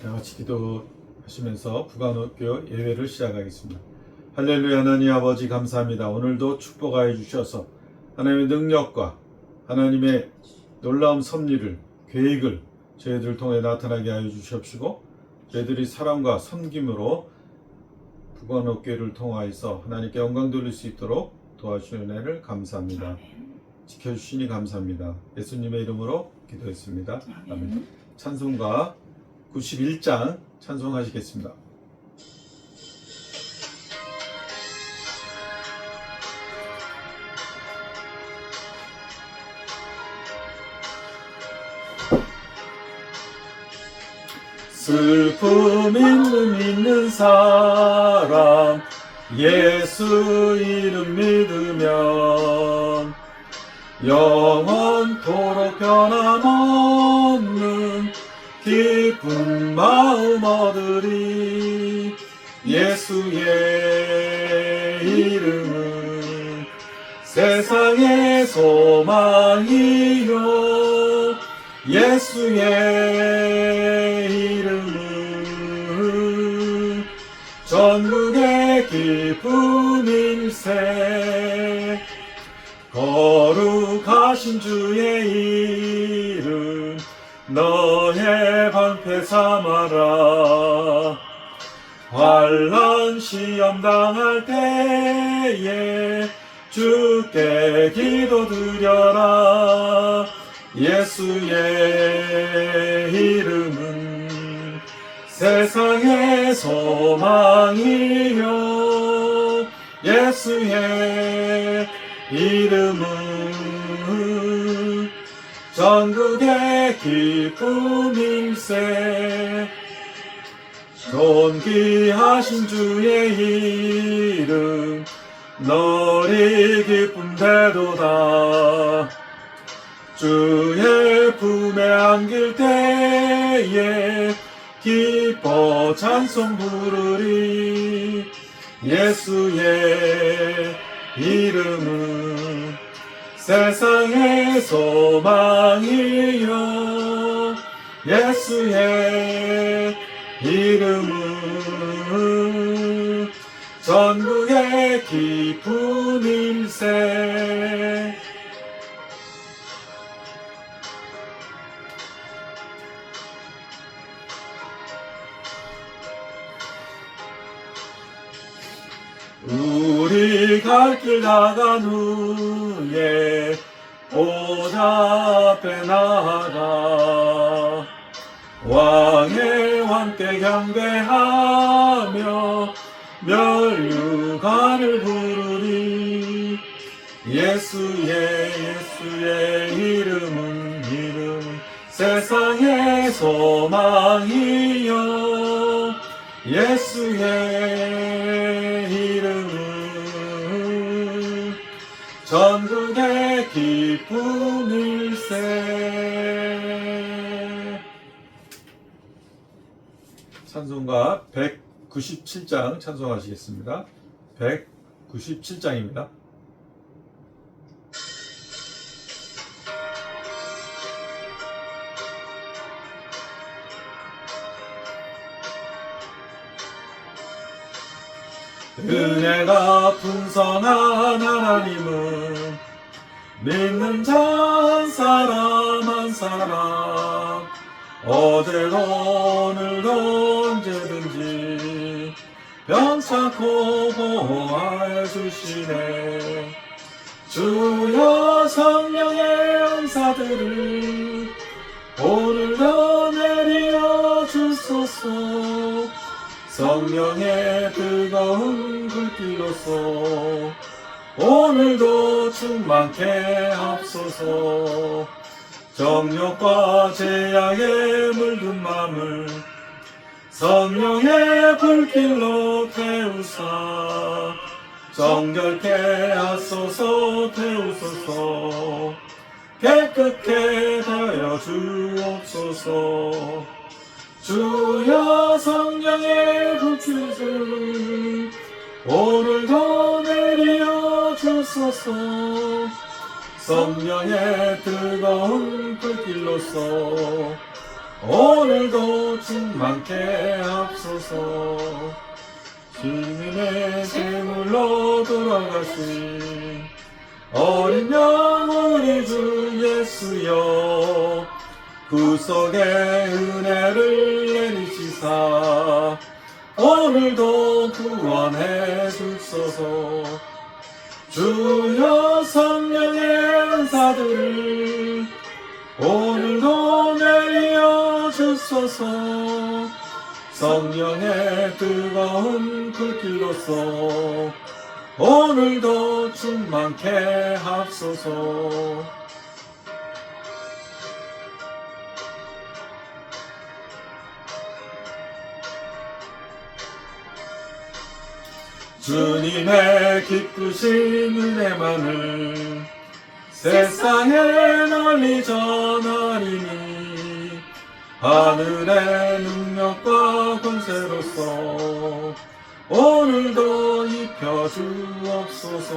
다 같이 기도하시면서 부관학교 예배를 시작하겠습니다. 할렐루야. 하나님 아버지 감사합니다. 오늘도 축복하여 주셔서 하나님의 능력과 하나님의 놀라운 섭리를 계획을 저희들을 통해 나타나게 하여 주시옵시고 저희들이 사랑과 섬김으로 부관학교를 통하여서 하나님께 영광 돌릴 수 있도록 도와주시는 은혜를 감사합니다. 지켜주시니 감사합니다. 예수님의 이름으로 기도했습니다. 아멘. 찬송가 91장 찬송하시겠습니다. 슬픔 있는 사람 예수 이름 믿으면 영원토록 변함없는 기쁜 마음 얻으리. 예수의 이름은 세상의 소망이요 예수의 이름은 전국의 기쁜 일세. 거룩하신 주의 이름 너의 방패 삼아라. 환난 시험 당할 때에 주께 기도드려라. 예수의 이름은 세상의 소망이요 예수의 이름은 전국의 기쁜 일세. 존귀하신 주의 이름 너리 기쁨되도다. 주의 품에 안길 때에 기뻐 찬송 부르리. 예수의 이름은 세상의 소망이요 예수의 이름은 전국의 기쁜 일세. 우리 갈 길 나간 후에 보좌 앞에 나아가 왕의 왕께 경배하며 멸류관을 부르리. 예수의 이름은 세상의 소망이요 예수의 이름은 전국의 기쁜 일세. 찬송가 197장 찬송하시겠습니다. 197장입니다. 은혜가 풍성한 하나님은 믿는 자 한 사람 한 사람 어제도 오늘도 언제든지 변찮고 보호하여 주시네. 주여 성령의 은사들을 오늘도 내려 주소서. 성령의 뜨거운 불길로서 오늘도 충만케 하옵소서. 정욕과 죄악에 물든 맘을 성령의 불길로 태우사 정결케 하소서. 태우소서. 깨끗게 하여 주옵소서. 주여 성령의 불길을 오늘도 내려 주소서. 성령의 뜨거운 불길로서 오늘도 충만케 하옵소서. 주님의 제물로 돌아가신 어린 양 우리 주 예수여, 구속의 은혜를 내리시사 오늘도 구원해 주소서. 주여 성령의 은사들을 오늘도 내려 주소서. 성령의 뜨거운 불길로서 오늘도 충만케 하옵소서. 주님의 기쁘신 은혜만을 세상에 널리 전하리니 하늘의 능력과 권세로서 오늘도 입혀주옵소서.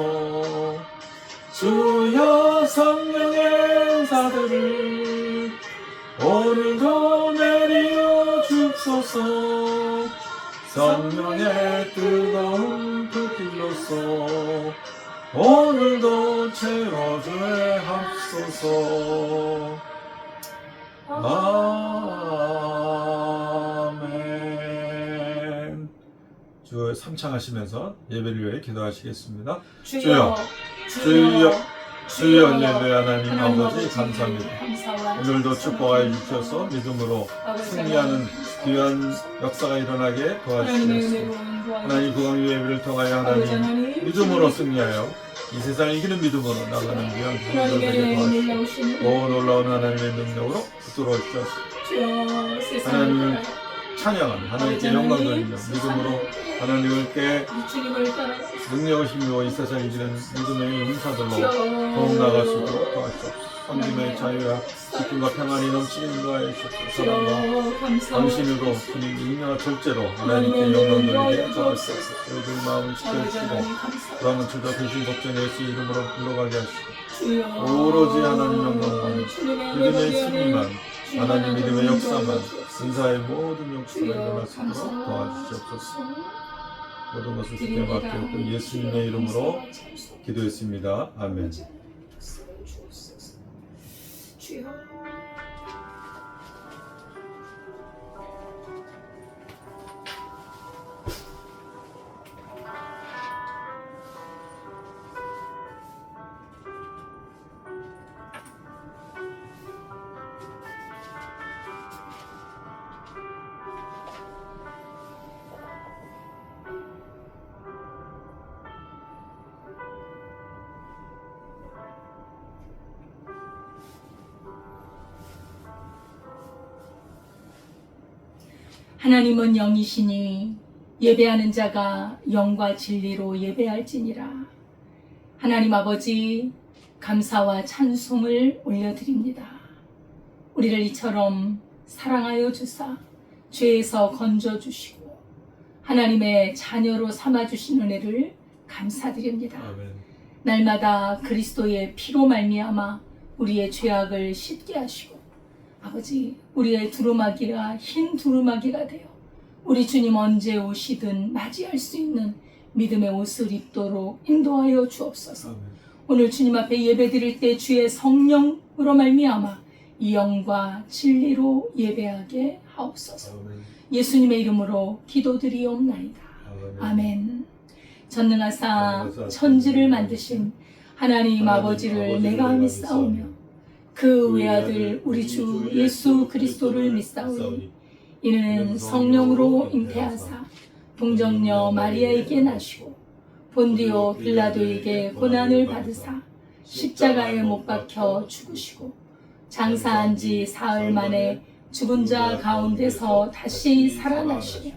주여 성령의 은사들을 오늘도 내려 주소서. 성령의 뜨거운 불길로서 오늘도 채워주에 합소서. 아멘. 주여 삼창하시면서 예배를 위해 기도하시겠습니다. 주여, 주여, 주여 할렐루야. 하나님 아버지 감사합니다. 오늘도 축복하여 주셔서 믿음으로 승리하는 귀한 역사가 일어나게 도와주시옵소서. 하나님 구강 예배를 통하여 하나님 믿음으로 승리하여 이 세상을 이기는 믿음으로 나가는 귀한 분들을 되게 도와주시옵소서. 오 놀라운 하나님의 능력으로 붙들어 주옵소서. 하나님을 찬양하는 하나님께 영광 돌리며 믿음으로 하나님께 능력을 힘입어 이 세상을 이기는 믿음의 은사들로 더욱 나아갈 수 있도록 도와주옵소서. 성김의 자유와 기쁨과 평안이 넘치는 거에 사랑과 당신으로 주님 인내와 절제로 하나님께 영광 돌리게 도와주옵소서. 저희들 마음을 지켜주시고 불안은 주저 대신 걱정 예수 이름으로 불러가게 하시고 오로지 하나님 영광만 믿음의 승리만 하나님 믿음의 역사만 은사의 모든 역사가 일어날 수 있도록 도와주시옵소서. 모든 것을 주께 맡겼고 예수님의 이름으로 기도했습니다. 아멘. 하나님은 영이시니 예배하는 자가 영과 진리로 예배할지니라. 하나님 아버지 감사와 찬송을 올려드립니다. 우리를 이처럼 사랑하여 주사 죄에서 건져주시고 하나님의 자녀로 삼아주신 은혜를 감사드립니다. 아멘. 날마다 그리스도의 피로 말미암아 우리의 죄악을 씻게 하시고 아버지 우리의 두루마기가 흰 두루마기가 되어 우리 주님 언제 오시든 맞이할 수 있는 믿음의 옷을 입도록 인도하여 주옵소서. 아멘. 오늘 주님 앞에 예배드릴 때 주의 성령으로 말미암아 이 영과 진리로 예배하게 하옵소서. 아멘. 예수님의 이름으로 기도드리옵나이다. 아멘. 아멘. 전능하사 천지를 만드신 하나님 아버지를 내가 믿사오며 그 외아들 우리 주 예수 그리스도를 믿사오니 이는 성령으로 잉태하사 동정녀 마리아에게 나시고 본디오 빌라도에게 고난을 받으사 십자가에 못 박혀 죽으시고 장사한 지 사흘 만에 죽은 자 가운데서 다시 살아나시며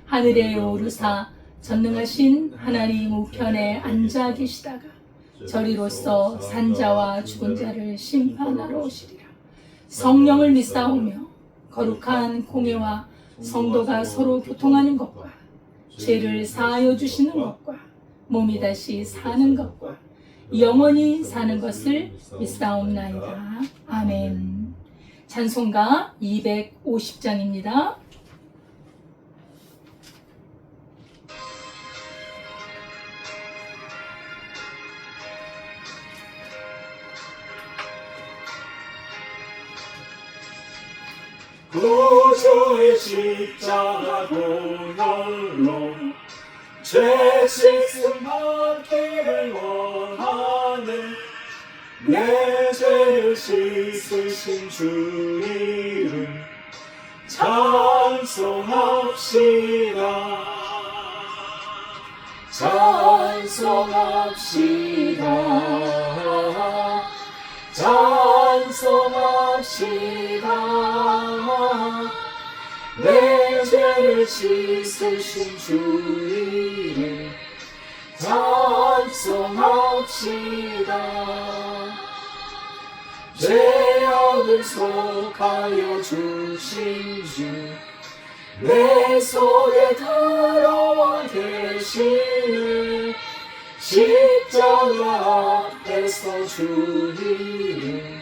하늘에 오르사 전능하신 하나님 우편에 앉아 계시다가 저리로서 산자와 죽은 자를 심판하러 오시리라. 성령을 믿사오며 거룩한 공예와 성도가 서로 교통하는 것과 죄를 사하여 주시는 것과 몸이 다시 사는 것과 영원히 사는 것을 믿사옵나이다. 아멘. 찬송가 250장입니다. 구주의 십자가 보혈로 죄 씻음 받기를 원하네. 내 죄를 씻으신 주 이름 찬송합시다. 찬송합시다. 찬송합시다. 내 죄를 씻으신 주 이름 찬송합시다. 죄악을 속하여 주신 주 내 속에 들어와 계시네. 십자가 앞에서 주 이름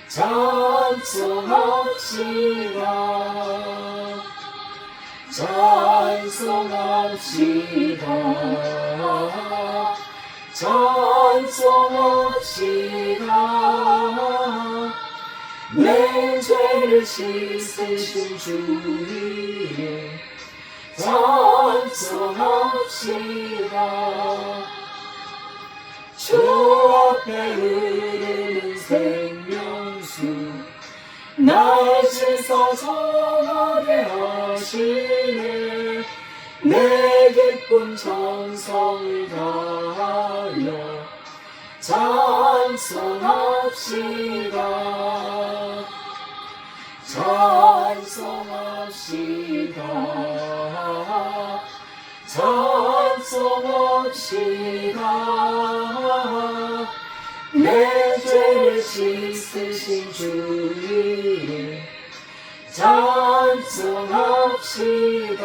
찬송합시다. 찬송합시다. 찬송합시다. 내 죄를 씻으신 주 이름 찬송합시다. 주 앞에 흐르는 생명수 날 씻어 정하게 하시네. 내 기쁜 정성을 다하여 찬송합시다. 찬송합시다. 찬송합시다. 내 죄를 씻으신 주 이름 찬송합시다.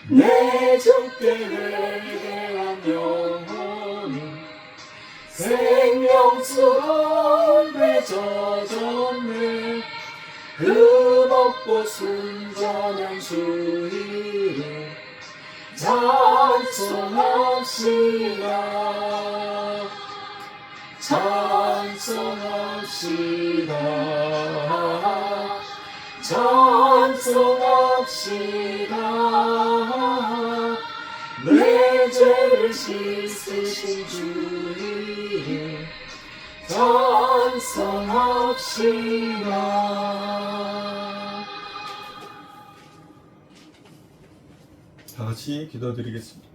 내 주께 회개한 영혼이 생명수로 맺어졌네. 흠없고 순전한 주 이름 찬송합시다. 찬송합시다. 찬송합시다. 내 죄를 씻으신 주 이름 찬송합시다. 다 같이 기도드리겠습니다.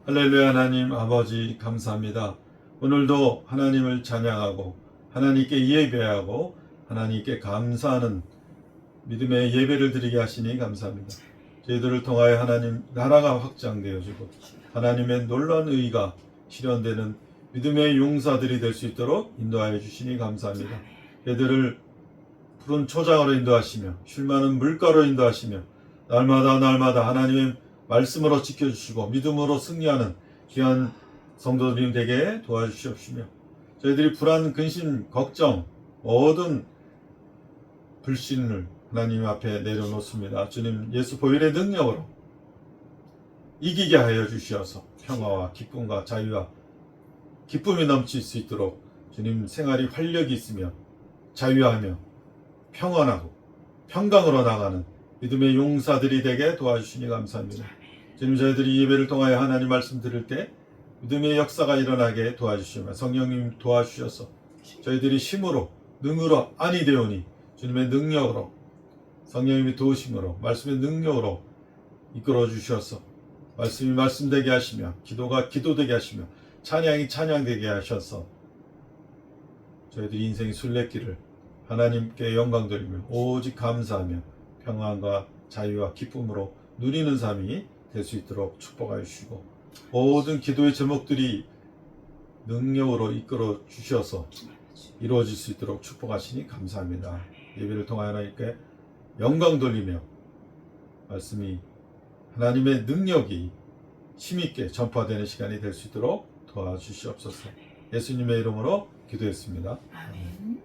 할렐루야. 하나님 아버지 감사합니다. 오늘도 하나님을 찬양하고 하나님께 예배하고 하나님께 감사하는 믿음의 예배를 드리게 하시니 감사합니다. 저희들을 통하여 하나님 나라가 확장되어지고 하나님의 놀라운 의가 실현되는 믿음의 용사들이 될 수 있도록 인도하여 주시니 감사합니다. 저희들을 푸른 초장으로 인도하시며 쉴 많은 물가로 인도하시며 날마다 하나님의 말씀으로 지켜주시고 믿음으로 승리하는 귀한 성도들이 되게 도와주시옵시며 저희들이 불안, 근심, 걱정 모든 불신을 하나님 앞에 내려놓습니다. 주님 예수 보혈의 능력으로 이기게 하여 주시어서 평화와 기쁨과 자유와 기쁨이 넘칠 수 있도록 주님 생활이 활력이 있으며 자유하며 평안하고 평강으로 나가는 믿음의 용사들이 되게 도와주시니 감사합니다. 주님 저희들이 예배를 통하여 하나님 말씀 들을 때 믿음의 역사가 일어나게 도와주시며 성령님 도와주셔서 저희들이 힘으로 능으로 아니 되오니 주님의 능력으로 성령님의 도우심으로 말씀의 능력으로 이끌어 주셔서 말씀이 말씀되게 하시며 기도가 기도되게 하시며 찬양이 찬양되게 하셔서 저희들이 인생의 순례길을 하나님께 영광 돌리며 오직 감사하며 평안과 자유와 기쁨으로 누리는 삶이 될 수 있도록 축복하여 주시고 모든 기도의 제목들이 능력으로 이끌어 주셔서 이루어질 수 있도록 축복하시니 감사합니다. 예배를 통하여 하나님께 영광 돌리며 말씀이 하나님의 능력이 힘있게 전파되는 시간이 될 수 있도록 도와주시옵소서. 예수님의 이름으로 기도했습니다. 아멘.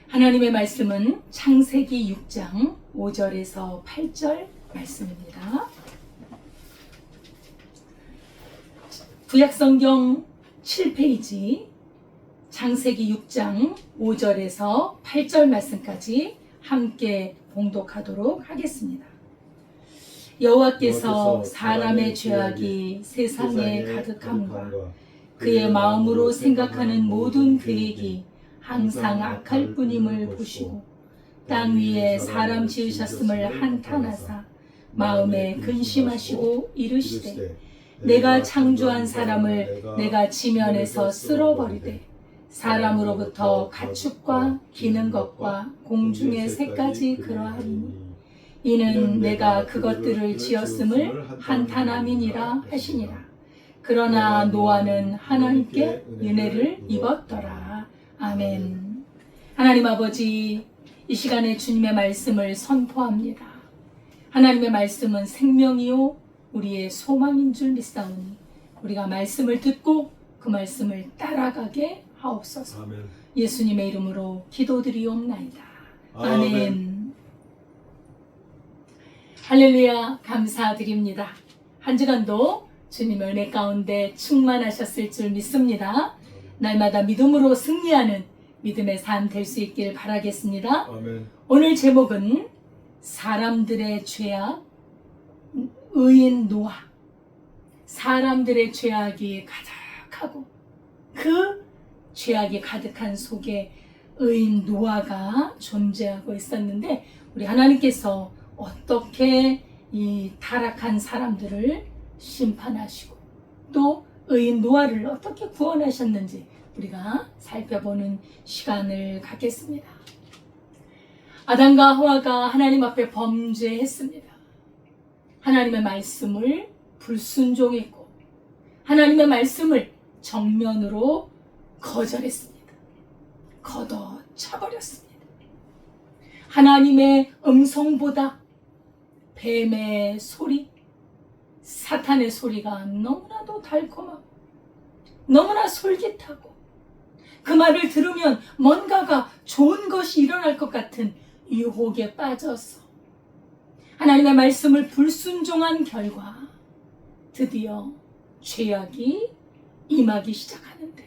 하나님의 말씀은 창세기 6장 5절에서 8절 말씀입니다. 구약성경 7페이지 창세기 6장 5절에서 8절 말씀까지 함께 봉독하도록 하겠습니다. 여호와께서 사람의 죄악이 세상에 가득함과 그의 마음으로 생각하는 모든 계획이 항상 악할 뿐임을 보시고 땅 위에 사람 지으셨음을 한탄하사 마음에 근심하시고 이르시되 내가 창조한 사람을 내가 지면에서 쓸어버리되 사람으로부터 가축과 기는 것과 공중의 새까지 그러하리니 이는 내가 그것들을 지었음을 한탄함이니라 하시니라. 그러나 노아는 하나님께 은혜를 입었더라. 아멘. 하나님 아버지, 이 시간에 주님의 말씀을 선포합니다. 하나님의 말씀은 생명이요 우리의 소망인 줄 믿사오니 우리가 말씀을 듣고 그 말씀을 따라가게 하옵소서. 아멘. 예수님의 이름으로 기도드리옵나이다. 아멘. 할렐루야, 감사드립니다. 한 주간도 주님의 은혜 가운데 충만하셨을 줄 믿습니다. 날마다 믿음으로 승리하는 믿음의 삶 될 수 있길 바라겠습니다. 아멘. 오늘 제목은 사람들의 죄악, 의인 노아. 사람들의 죄악이 가득하고 그 죄악이 가득한 속에 의인 노아가 존재하고 있었는데 우리 하나님께서 어떻게 이 타락한 사람들을 심판하시고 또 의인 노아를 어떻게 구원하셨는지 우리가 살펴보는 시간을 갖겠습니다. 아담과 하와가 하나님 앞에 범죄했습니다. 하나님의 말씀을 불순종했고 하나님의 말씀을 정면으로 거절했습니다. 걷어차버렸습니다. 하나님의 음성보다 뱀의 소리, 사탄의 소리가 너무나도 달콤하고 너무나 솔깃하고 그 말을 들으면 뭔가가 좋은 것이 일어날 것 같은 유혹에 빠져서 하나님의 말씀을 불순종한 결과 드디어 죄악이 임하기 시작하는데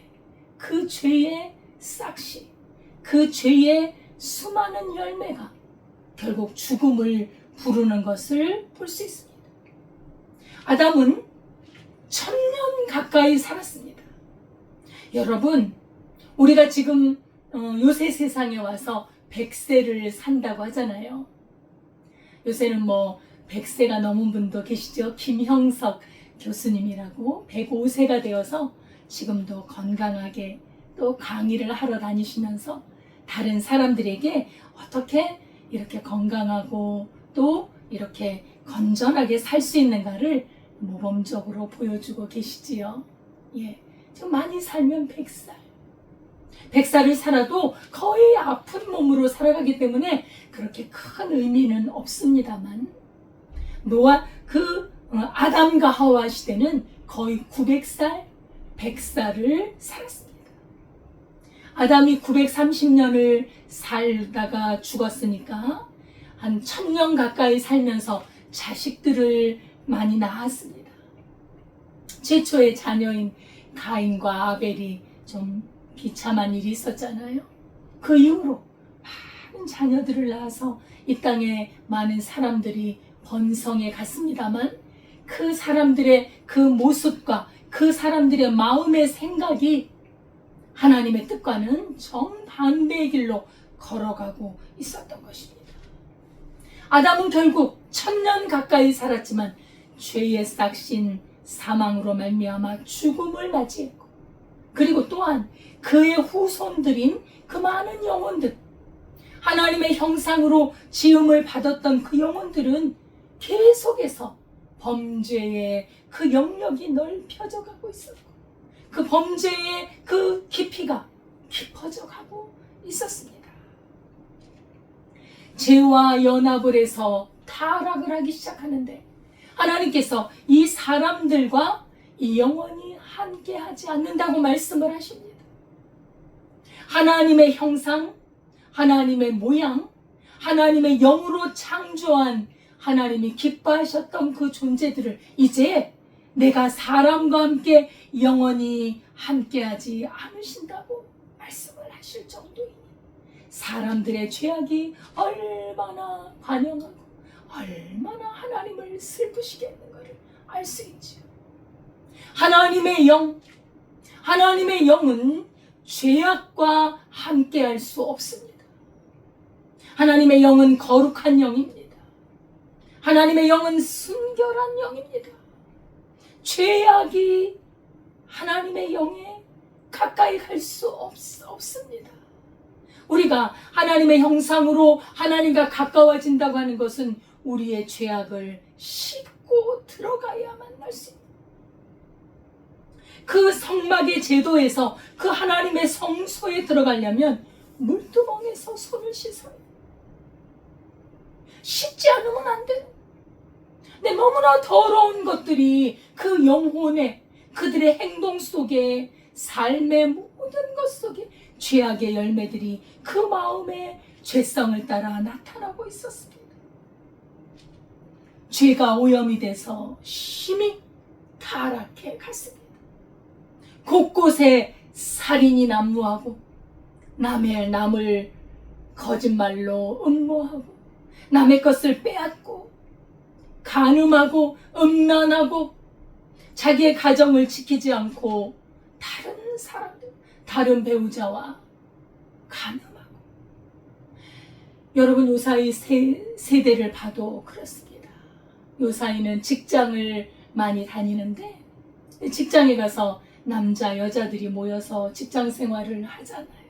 그 죄의 싹시, 그 죄의 수많은 열매가 결국 죽음을 부르는 것을 볼 수 있습니다. 아담은 1000년 가까이 살았습니다. 여러분, 우리가 지금 요새 세상에 와서 100세를 산다고 하잖아요. 요새는 100세가 넘은 분도 계시죠. 김형석 교수님이라고 105세가 되어서 지금도 건강하게 또 강의를 하러 다니시면서 다른 사람들에게 어떻게 이렇게 건강하고 또 이렇게 건전하게 살 수 있는가를 모범적으로 보여주고 계시지요. 예, 좀 많이 살면 100살. 100살을 살아도 거의 아픈 몸으로 살아가기 때문에 그렇게 큰 의미는 없습니다만 아담과 하와 시대는 거의 900살, 100살을 살았습니다. 아담이 930년을 살다가 죽었으니까 한 1000년 가까이 살면서 자식들을 많이 낳았습니다. 최초의 자녀인 가인과 아벨이 좀 비참한 일이 있었잖아요. 그 이후로 많은 자녀들을 낳아서 이 땅에 많은 사람들이 번성해 갔습니다만 그 사람들의 그 모습과 그 사람들의 마음의 생각이 하나님의 뜻과는 정반대의 길로 걸어가고 있었던 것입니다. 아담은 결국 1000년 가까이 살았지만 죄의 싹신 사망으로 말미암아 죽음을 맞이했고, 그리고 또한 그의 후손들인 그 많은 영혼들, 하나님의 형상으로 지음을 받았던 그 영혼들은 계속해서 범죄의 그 영역이 넓혀져 가고 있었고, 그 범죄의 그 깊이가 깊어져 가고 있었습니다. 죄와 연합을 해서 타락을 하기 시작하는데, 하나님께서 이 사람들과 이 영원히 함께하지 않는다고 말씀을 하십니다. 하나님의 형상, 하나님의 모양, 하나님의 영으로 창조한 하나님이 기뻐하셨던 그 존재들을 이제 내가 사람과 함께 영원히 함께하지 않으신다고 말씀을 하실 정도이니, 사람들의 죄악이 얼마나 관영하고 얼마나 하나님을 슬프시게 했는가를 알 수 있지요. 하나님의 영은 죄악과 함께할 수 없습니다. 하나님의 영은 거룩한 영입니다. 하나님의 영은 순결한 영입니다. 죄악이 하나님의 영에 가까이 갈 수 없습니다. 우리가 하나님의 형상으로 하나님과 가까워진다고 하는 것은 우리의 죄악을 씻고 들어가야만 할 수 있습니다. 그 성막의 제도에서 그 하나님의 성소에 들어가려면 물두멍에서 손을 씻어요. 씻지 않으면 안 돼요. 근데 너무나 더러운 것들이 그 영혼에, 그들의 행동 속에, 삶의 모든 것 속에 죄악의 열매들이 그 마음의 죄성을 따라 나타나고 있었습니다. 죄가 오염이 돼서 심히 타락해 갔습니다. 곳곳에 살인이 난무하고, 남을 거짓말로 음모하고, 남의 것을 빼앗고, 간음하고, 음란하고, 자기의 가정을 지키지 않고 다른 사람들, 다른 배우자와 간음하고. 여러분, 요사이 세대를 봐도 그렇습니다. 요사이는 직장을 많이 다니는데, 직장에 가서 남자, 여자들이 모여서 직장 생활을 하잖아요.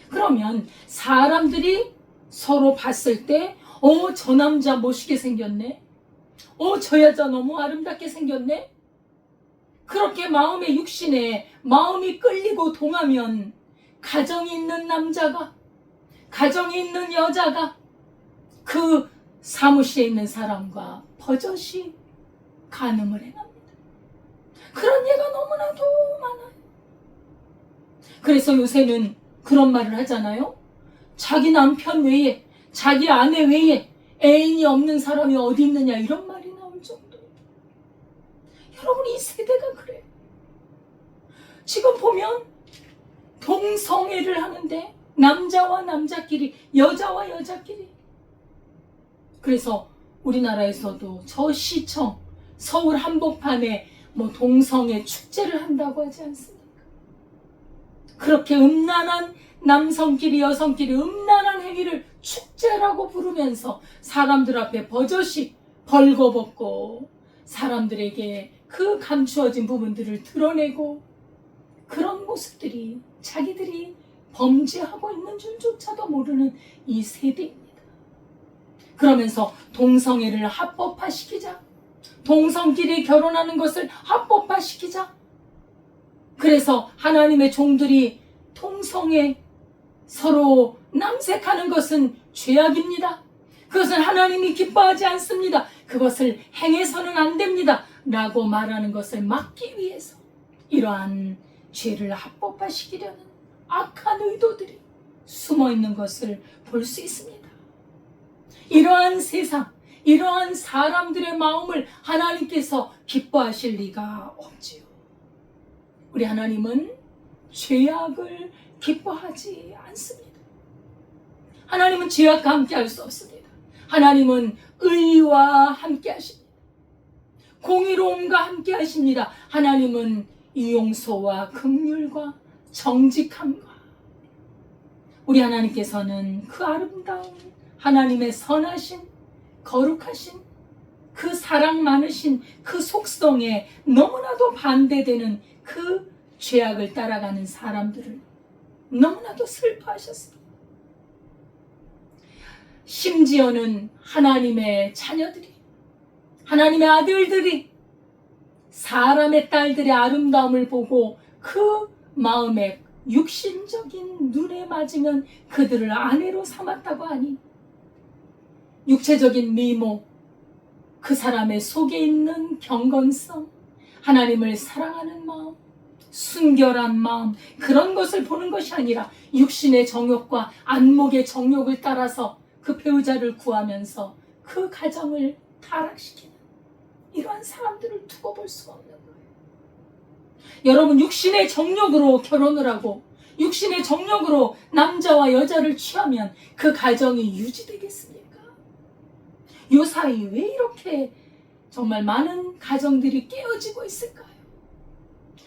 그러면 사람들이 서로 봤을 때, 저 남자 멋있게 생겼네. 저 여자 너무 아름답게 생겼네. 그렇게 마음의 육신에 마음이 끌리고 동하면 가정이 있는 남자가, 가정이 있는 여자가 그 사무실에 있는 사람과 버젓이 간음을 행합니다. 그런 예가 너무나도 많아요. 그래서 요새는 그런 말을 하잖아요. 자기 남편 외에, 자기 아내 외에 애인이 없는 사람이 어디 있느냐, 이런 말이 나올 정도예요. 여러분, 이 세대가 그래요. 지금 보면 동성애를 하는데 남자와 남자끼리, 여자와 여자끼리. 그래서 우리나라에서도 저 시청, 서울 한복판에 동성애 축제를 한다고 하지 않습니까? 그렇게 음란한 남성끼리, 여성끼리 음란한 행위를 축제라고 부르면서 사람들 앞에 버젓이 벌거벗고 사람들에게 그 감추어진 부분들을 드러내고, 그런 모습들이 자기들이 범죄하고 있는 줄조차도 모르는 이 세대입니다. 그러면서 동성애를 합법화시키자, 동성끼리 결혼하는 것을 합법화시키자. 그래서 하나님의 종들이 동성애, 서로 남색하는 것은 죄악입니다. 그것은 하나님이 기뻐하지 않습니다. 그것을 행해서는 안 됩니다. 라고 말하는 것을 막기 위해서 이러한 죄를 합법화시키려는 악한 의도들이 숨어 있는 것을 볼 수 있습니다. 이러한 세상, 이러한 사람들의 마음을 하나님께서 기뻐하실 리가 없지요. 우리 하나님은 죄악을 기뻐하지 않습니다. 하나님은 죄악과 함께 할 수 없습니다. 하나님은 의와 함께 하십니다. 공의로움과 함께 하십니다. 하나님은 용서와 긍휼과 정직함과 우리 하나님께서는 그 아름다운 하나님의 선하신 거룩하신 그 사랑 많으신 그 속성에 너무나도 반대되는 그 죄악을 따라가는 사람들을 너무나도 슬퍼하셨습니다. 심지어는 하나님의 자녀들이, 하나님의 아들들이 사람의 딸들의 아름다움을 보고 그 마음에 육신적인 눈에 맞으면 그들을 아내로 삼았다고 하니 육체적인 미모, 그 사람의 속에 있는 경건성, 하나님을 사랑하는 마음, 순결한 마음, 그런 것을 보는 것이 아니라 육신의 정욕과 안목의 정욕을 따라서 그 배우자를 구하면서 그 가정을 타락시키는 이러한 사람들을 두고 볼 수가 없는 거예요. 여러분, 육신의 정욕으로 결혼을 하고 육신의 정욕으로 남자와 여자를 취하면 그 가정이 유지되겠습니까? 요사이 왜 이렇게 정말 많은 가정들이 깨어지고 있을까요?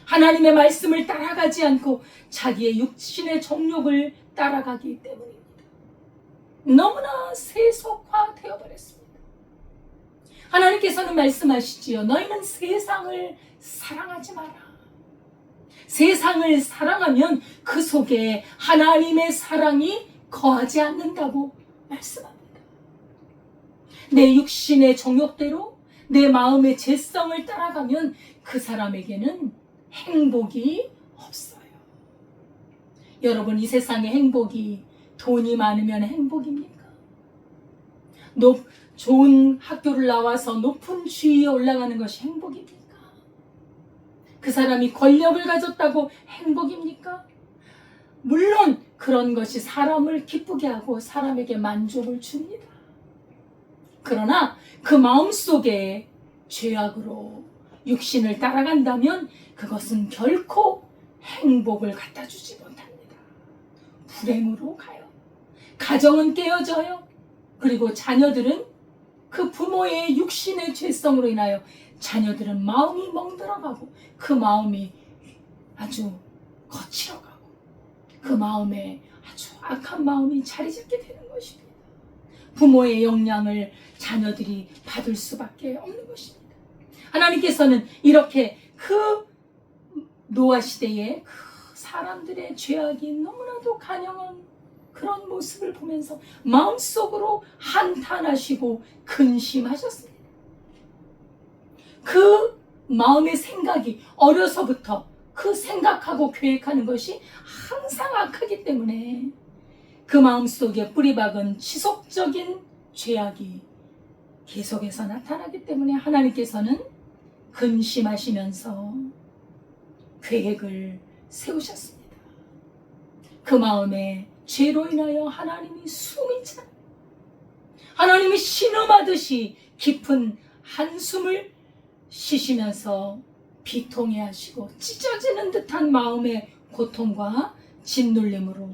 하나님의 말씀을 따라가지 않고 자기의 육신의 정욕을 따라가기 때문입니다. 너무나 세속화되어 버렸습니다. 하나님께서는 말씀하시지요. 너희는 세상을 사랑하지 마라. 세상을 사랑하면 그 속에 하나님의 사랑이 거하지 않는다고 말씀합니다. 내 육신의 정욕대로 내 마음의 죄성을 따라가면 그 사람에게는 행복이 없어요. 여러분, 이 세상의 행복이 돈이 많으면 행복입니까? 좋은 학교를 나와서 높은 지위에 올라가는 것이 행복입니까? 그 사람이 권력을 가졌다고 행복입니까? 물론 그런 것이 사람을 기쁘게 하고 사람에게 만족을 줍니다. 그러나 그 마음속에 죄악으로 육신을 따라간다면 그것은 결코 행복을 갖다 주지 못합니다. 불행으로 가요. 가정은 깨어져요. 그리고 자녀들은 그 부모의 육신의 죄성으로 인하여 자녀들은 마음이 멍들어가고 그 마음이 아주 거칠어가고 그 마음에 아주 악한 마음이 자리 잡게 되는 것입니다. 부모의 영향을 자녀들이 받을 수밖에 없는 것입니다. 하나님께서는 이렇게 그 노아 시대에 그 사람들의 죄악이 너무나도 간영한 그런 모습을 보면서 마음속으로 한탄하시고 근심하셨습니다. 그 마음의 생각이 어려서부터 그 생각하고 계획하는 것이 항상 악하기 때문에 그 마음속에 뿌리박은 지속적인 죄악이 계속해서 나타나기 때문에 하나님께서는 근심하시면서 계획을 세우셨습니다. 그 마음에 죄로 인하여 하나님이 숨이 차요. 하나님이 신음하듯이 깊은 한숨을 쉬시면서 비통해 하시고 찢어지는 듯한 마음의 고통과 짓눌림으로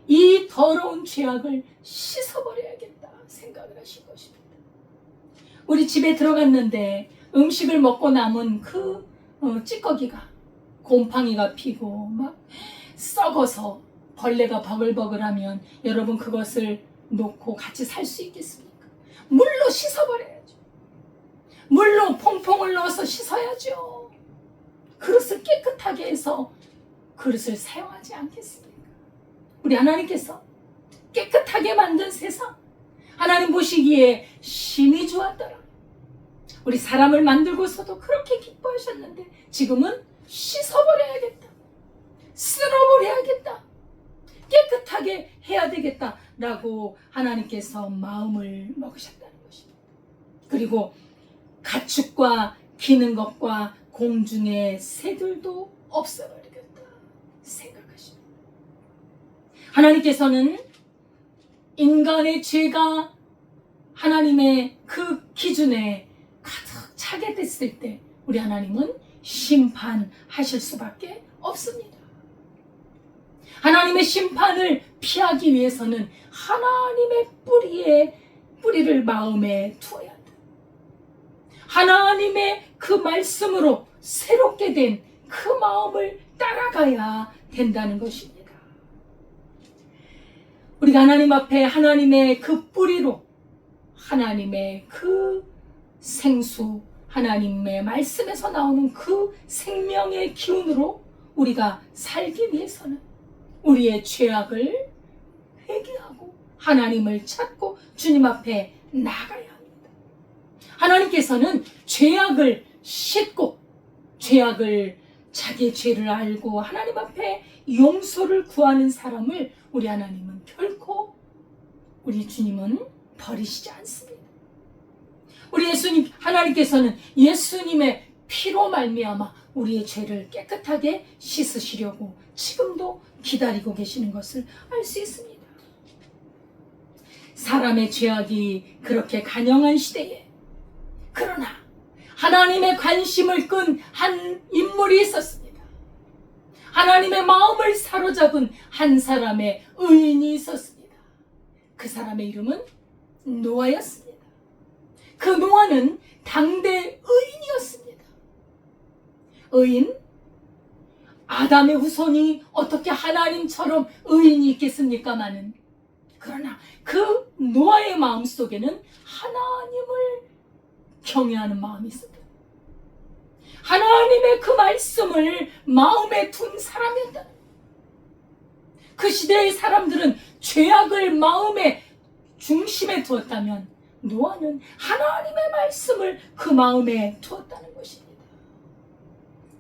이 더러운 죄악을 씻어버려야겠다 생각을 하신 것입니다. 우리 집에 들어갔는데 음식을 먹고 남은 그 찌꺼기가 곰팡이가 피고 막 썩어서 벌레가 버글버글하면 여러분 그것을 놓고 같이 살 수 있겠습니까? 물로 씻어버려야죠. 물로 퐁퐁을 넣어서 씻어야죠. 그릇을 깨끗하게 해서 그릇을 사용하지 않겠습니까? 우리 하나님께서 깨끗하게 만든 세상, 하나님 보시기에 심히 좋았더라. 우리 사람을 만들고서도 그렇게 기뻐하셨는데 지금은 씻어버려야겠다, 쓸어버려야겠다, 깨끗하게 해야 되겠다라고 하나님께서 마음을 먹으셨다는 것입니다. 그리고 가축과 기는 것과 공중의 새들도 없애버리겠다 생각하십니다. 하나님께서는 인간의 죄가 하나님의 그 기준에 가득 차게 됐을 때 우리 하나님은 심판하실 수밖에 없습니다. 하나님의 심판을 피하기 위해서는 하나님의 뿌리를 마음에 두어야 돼. 하나님의 그 말씀으로 새롭게 된 그 마음을 따라가야 된다는 것입니다. 우리가 하나님 앞에 하나님의 그 뿌리로, 하나님의 그 생수, 하나님의 말씀에서 나오는 그 생명의 기운으로 우리가 살기 위해서는 우리의 죄악을 회개하고 하나님을 찾고 주님 앞에 나가야 합니다. 하나님께서는 죄악을 씻고 자기의 죄를 알고 하나님 앞에 용서를 구하는 사람을 우리 하나님은 결코, 우리 주님은 버리시지 않습니다. 우리 예수님, 하나님께서는 예수님의 피로 말미암아 우리의 죄를 깨끗하게 씻으시려고 지금도 기다리고 계시는 것을 알 수 있습니다. 사람의 죄악이 그렇게 간영한 시대에, 그러나 하나님의 관심을 끈 한 인물이 있었습니다. 하나님의 마음을 사로잡은 한 사람의 의인이 있었습니다. 그 사람의 이름은 노아였습니다. 그 노아는 당대 의인이었습니다. 의인? 아담의 후손이 어떻게 하나님처럼 의인이 있겠습니까마는, 그러나 그 노아의 마음속에는 하나님을 경외하는 마음이 있었다. 하나님의 그 말씀을 마음에 둔 사람이었다. 그 시대의 사람들은 죄악을 마음의 중심에 두었다면 노아는 하나님의 말씀을 그 마음에 두었다는 것입니다.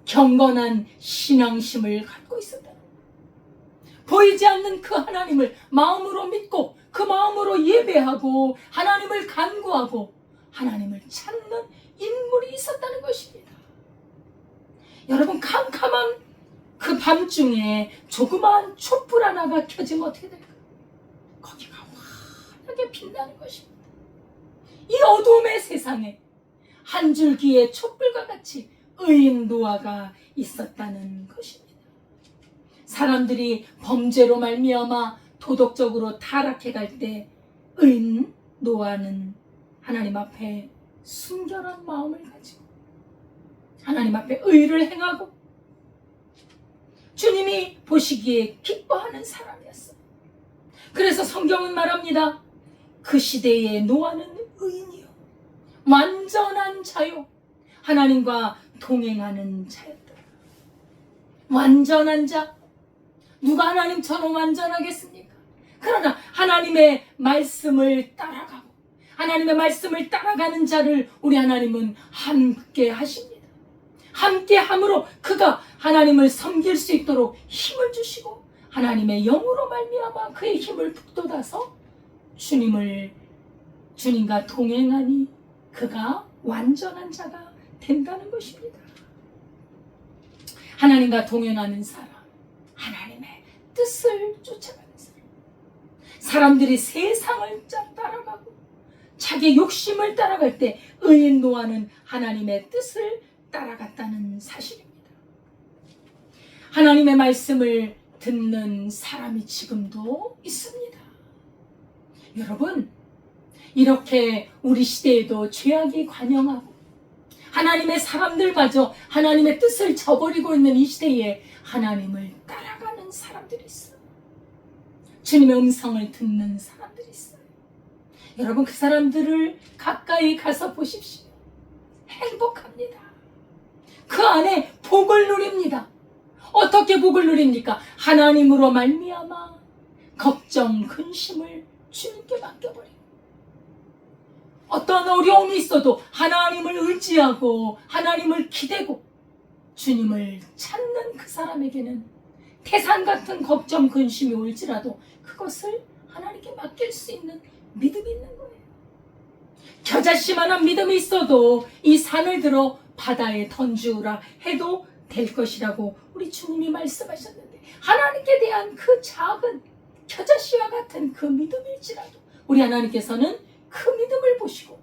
경건한 신앙심을 갖고 있었다는 것. 보이지 않는 그 하나님을 마음으로 믿고 그 마음으로 예배하고 하나님을 간구하고 하나님을 찾는 인물이 있었다는 것입니다. 여러분, 캄캄한 그 밤중에 조그마한 촛불 하나가 켜지면 어떻게 될까요? 거기가 환하게 빛나는 것입니다. 이 어두움의 세상에 한 줄기의 촛불과 같이 의인 노아가 있었다는 것입니다. 사람들이 범죄로 말미암아 도덕적으로 타락해 갈 때 의인 노아는 하나님 앞에 순결한 마음을 가지고 하나님 앞에 의를 행하고 주님이 보시기에 기뻐하는 사람이었어요. 그래서 성경은 말합니다. 그 시대의 노아는 의인이요, 완전한 자요, 하나님과 동행하는 자였더라. 완전한 자, 누가 하나님처럼 완전하겠습니까? 그러나 하나님의 말씀을 따라가고 하나님의 말씀을 따라가는 자를 우리 하나님은 함께 하십니다. 함께 함으로 그가 하나님을 섬길 수 있도록 힘을 주시고 하나님의 영으로 말미암아 그의 힘을 북돋아서 주님과 동행하니 그가 완전한 자가 된다는 것입니다. 하나님과 동행하는 사람, 하나님의 뜻을 쫓아가는 사람, 사람들이 세상을 따라가고 자기 욕심을 따라갈 때 의인 노아는 하나님의 뜻을 따라갔다는 사실입니다. 하나님의 말씀을 듣는 사람이 지금도 있습니다. 여러분, 이렇게 우리 시대에도 죄악이 관영하고 하나님의 사람들마저 하나님의 뜻을 저버리고 있는 이 시대에 하나님을 따라가는 사람들이 있어요. 주님의 음성을 듣는 사람들이 있어요. 여러분, 그 사람들을 가까이 가서 보십시오. 행복합니다. 그 안에 복을 누립니다. 어떻게 복을 누립니까? 하나님으로 말미암아 걱정, 근심을 주님께 맡겨버리고 어떤 어려움이 있어도 하나님을 의지하고 하나님을 기대고 주님을 찾는 그 사람에게는 태산 같은 걱정, 근심이 올지라도 그것을 하나님께 맡길 수 있는 믿음이 있는 거예요. 겨자씨만한 믿음이 있어도 이 산을 들어 바다에 던지우라 해도 될 것이라고 우리 주님이 말씀하셨는데, 하나님께 대한 그 작은 겨자씨와 같은 그 믿음일지라도 우리 하나님께서는 그 믿음을 보시고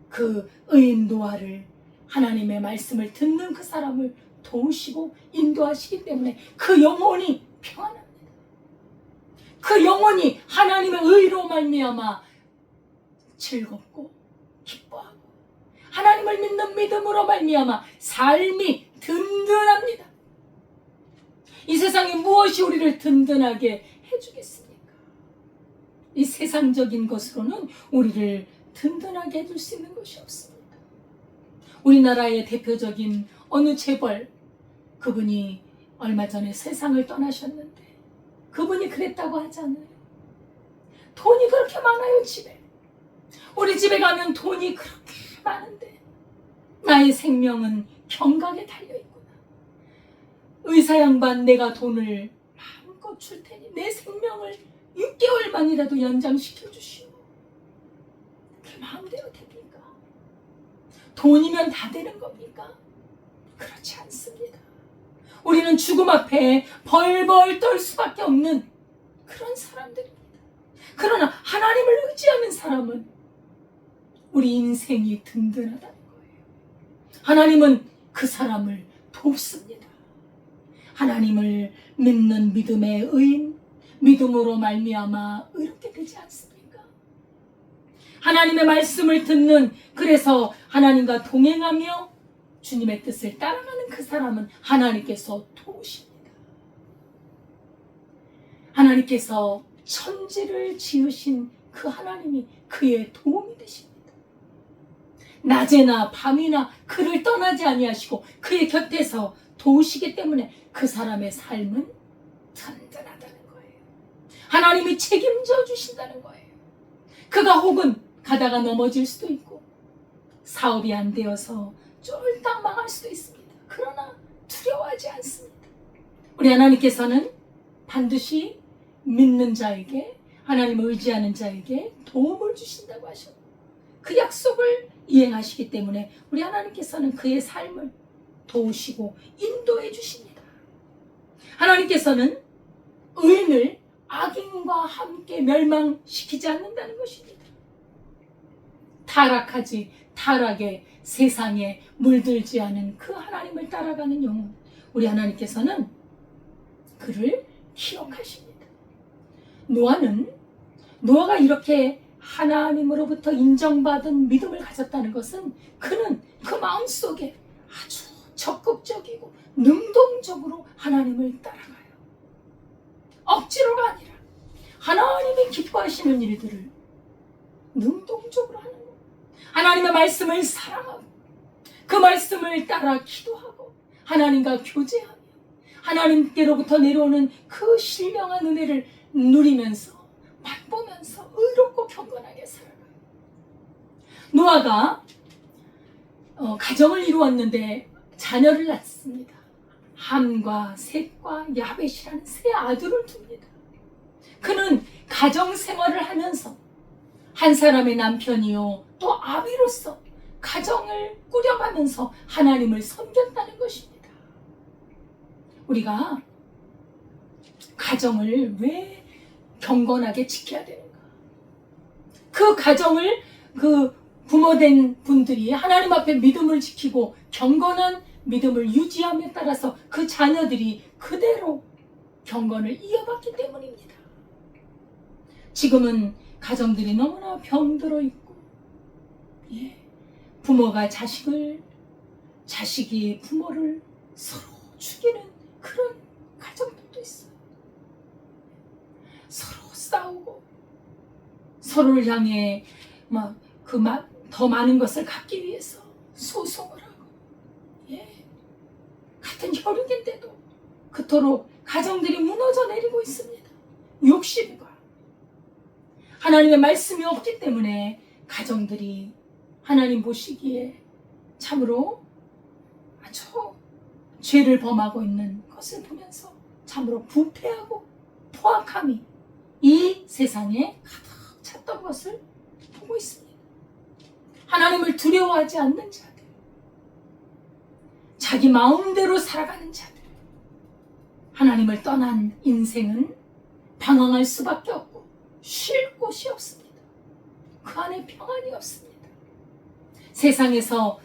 그 의인 노아를, 하나님의 말씀을 듣는 그 사람을 도우시고 인도하시기 때문에 그 영혼이 평안합니다. 그 영혼이 하나님의 의로 말미암아 즐겁고 기뻐하고 하나님을 믿는 믿음으로 말미암아 삶이 든든합니다. 이 세상에 무엇이 우리를 든든하게 해주겠습니까? 이 세상적인 것으로는 우리를 든든하게 해줄 수 있는 것이 없습니다. 우리나라의 대표적인 어느 재벌, 그분이 얼마 전에 세상을 떠나셨는데 그분이 그랬다고 하잖아요. 돈이 그렇게 많아요, 집에. 우리 집에 가면 돈이 그렇게 많은데 나의 생명은 경각에 달려있구나. 의사 양반, 내가 돈을 마음껏 줄 테니 내 생명을 6개월만이라도 연장시켜 주시오. 그게 마음대로 됩니까? 돈이면 다 되는 겁니까? 그렇지 않습니다. 우리는 죽음 앞에 벌벌 떨 수밖에 없는 그런 사람들입니다. 그러나 하나님을 의지하는 사람은 우리 인생이 든든하다는 거예요. 하나님은 그 사람을 돕습니다. 하나님을 믿는 믿음의 의인, 믿음으로 말미암아 의롭게 되지 않습니까? 하나님의 말씀을 듣는, 그래서 하나님과 동행하며 주님의 뜻을 따라가는 그 사람은 하나님께서 도우십니다. 하나님께서 천지를 지으신 그 하나님이 그의 도움이 되십니다. 낮에나 밤이나 그를 떠나지 아니하시고 그의 곁에서 도우시기 때문에 그 사람의 삶은 든든하다는 거예요. 하나님이 책임져 주신다는 거예요. 그가 혹은 가다가 넘어질 수도 있고 사업이 안 되어서 쫄딱 망할 수도 있습니다. 그러나 두려워하지 않습니다. 우리 하나님께서는 반드시 믿는 자에게, 하나님을 의지하는 자에게 도움을 주신다고 하셨고 그 약속을 이행하시기 때문에 우리 하나님께서는 그의 삶을 도우시고 인도해 주십니다. 하나님께서는 의인을 악인과 함께 멸망시키지 않는다는 것입니다. 타락에 세상에 물들지 않은 그 하나님을 따라가는 영혼, 우리 하나님께서는 그를 기억하십니다. 노아가 이렇게 하나님으로부터 인정받은 믿음을 가졌다는 것은 그는 그 마음속에 아주 적극적이고 능동적으로 하나님을 따라가요. 억지로가 아니라 하나님이 기뻐하시는 일들을 능동적으로 하는 거예요. 하나님의 말씀을 사랑하고 그 말씀을 따라 기도하고 하나님과 교제하며 하나님께로부터 내려오는 그 신령한 은혜를 누리면서 맛보면서 의롭고 경건하게 살아가요. 노아가 가정을 이루었는데 자녀를 낳습니다. 함과 셋과 야벳이라는 세 아들을 둡니다. 그는 가정생활을 하면서 한 사람의 남편이요 또 아비로서 가정을 꾸려가면서 하나님을 섬겼다는 것입니다. 우리가 가정을 왜 경건하게 지켜야 되는가? 그 가정을 그 부모된 분들이 하나님 앞에 믿음을 지키고 경건한 믿음을 유지함에 따라서 그 자녀들이 그대로 경건을 이어받기 때문입니다. 지금은 가정들이 너무나 병들어 있고, 부모가 자식이 부모를 서로 죽이는 그런 가정들도 있어요. 서로 싸우고 서로를 향해 더 많은 것을 갖기 위해서 소송을 하고, 같은 혈육인데도 그토록 가정들이 무너져 내리고 있습니다. 욕심과 하나님의 말씀이 없기 때문에 가정들이 하나님 보시기에 참으로 아주 죄를 범하고 있는 것을 보면서 참으로 부패하고 포악함이 이 세상에 가득 찼던 것을 보고 있습니다. 하나님을 두려워하지 않는 자들, 자기 마음대로 살아가는 자들, 하나님을 떠난 인생은 방황할 수밖에 없고 쉴 곳이 없습니다. 그 안에 평안이 없습니다. 세상에서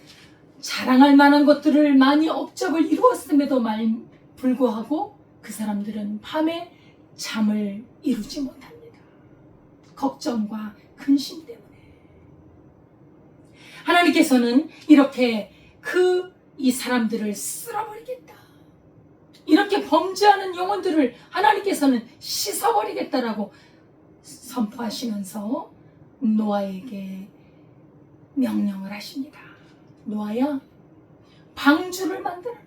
자랑할 만한 것들을 많이 업적을 이루었음에도 불구하고 그 사람들은 밤에 잠을 이루지 못합니다. 걱정과 근심 때문에. 하나님께서는 이렇게 이 사람들을 쓸어버리겠다, 이렇게 범죄하는 영혼들을 하나님께서는 씻어버리겠다라고 선포하시면서 노아에게 명령을 하십니다. 노아야, 방주를 만들어라.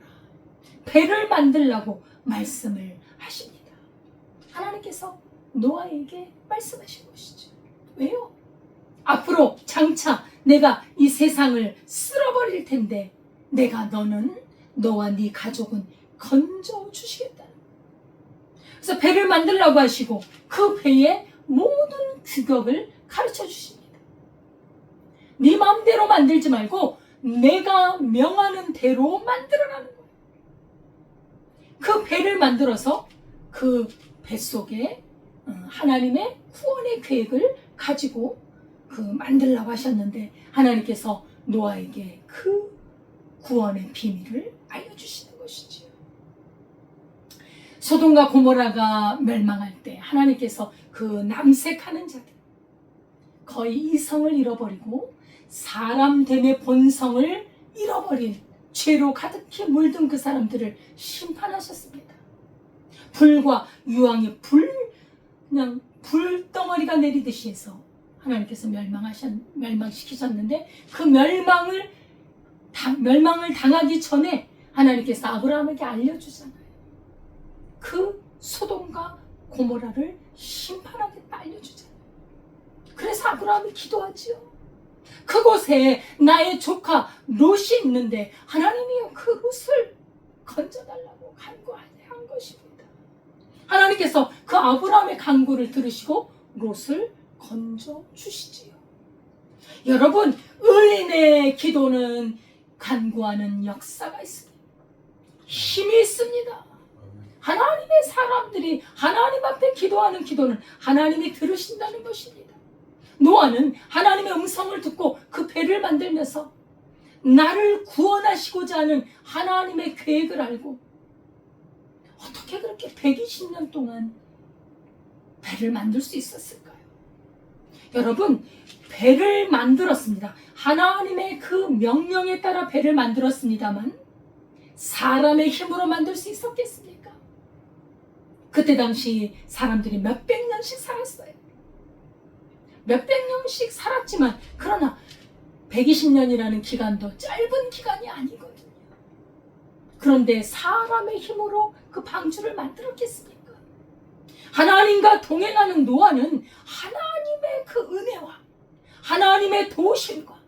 배를 만들라고 말씀을 하십니다. 하나님께서 노아에게 말씀하신 것이죠. 왜요? 앞으로 장차 내가 이 세상을 쓸어버릴 텐데 내가 너와 네 가족은 건져주시겠다는 거예요. 그래서 배를 만들라고 하시고 그 배의 모든 규격을 가르쳐 주십니다. 네 마음대로 만들지 말고 내가 명하는 대로 만들어라는 거예요. 그 배를 만들어서 그 뱃속에 하나님의 구원의 계획을 가지고 만들라고 하셨는데 하나님께서 노아에게 그 구원의 비밀을 알려주시는 것이지요. 소돔과 고모라가 멸망할 때 하나님께서 그 남색하는 자들, 거의 이성을 잃어버리고 사람됨의 본성을 잃어버린 죄로 가득히 물든 그 사람들을 심판하셨습니다. 불과 유황의 그냥 불덩어리가 내리듯이 해서 하나님께서 멸망시키셨는데 그 멸망을 당하기 전에 하나님께서 아브라함에게 알려주잖아요. 그 소돔과 고모라를 심판하겠다 알려주잖아요. 그래서 아브라함이 기도하지요. 그곳에 나의 조카 롯이 있는데 하나님이요 그 롯을 건져달라고 간구한 것입니다. 하나님께서 그 아브라함의 간구를 들으시고 롯을 건져주시지요. 여러분, 의인의 기도는 간구하는 역사가 있습니다. 힘이 있습니다. 하나님의 사람들이 하나님 앞에 기도하는 기도는 하나님이 들으신다는 것입니다. 노아는 하나님의 음성을 듣고 그 배를 만들면서 나를 구원하시고자 하는 하나님의 계획을 알고 어떻게 그렇게 120년 동안 배를 만들 수 있었을까요? 여러분, 배를 만들었습니다. 하나님의 그 명령에 따라 배를 만들었습니다만 사람의 힘으로 만들 수 있었겠습니까? 그때 당시 사람들이 몇백 년씩 살았어요. 몇백 년씩 살았지만 그러나 120년이라는 기간도 짧은 기간이 아니거든요. 그런데 사람의 힘으로 그 방주를 만들었겠습니까? 하나님과 동행하는 노아는 하나님의 그 은혜와 하나님의 도우심과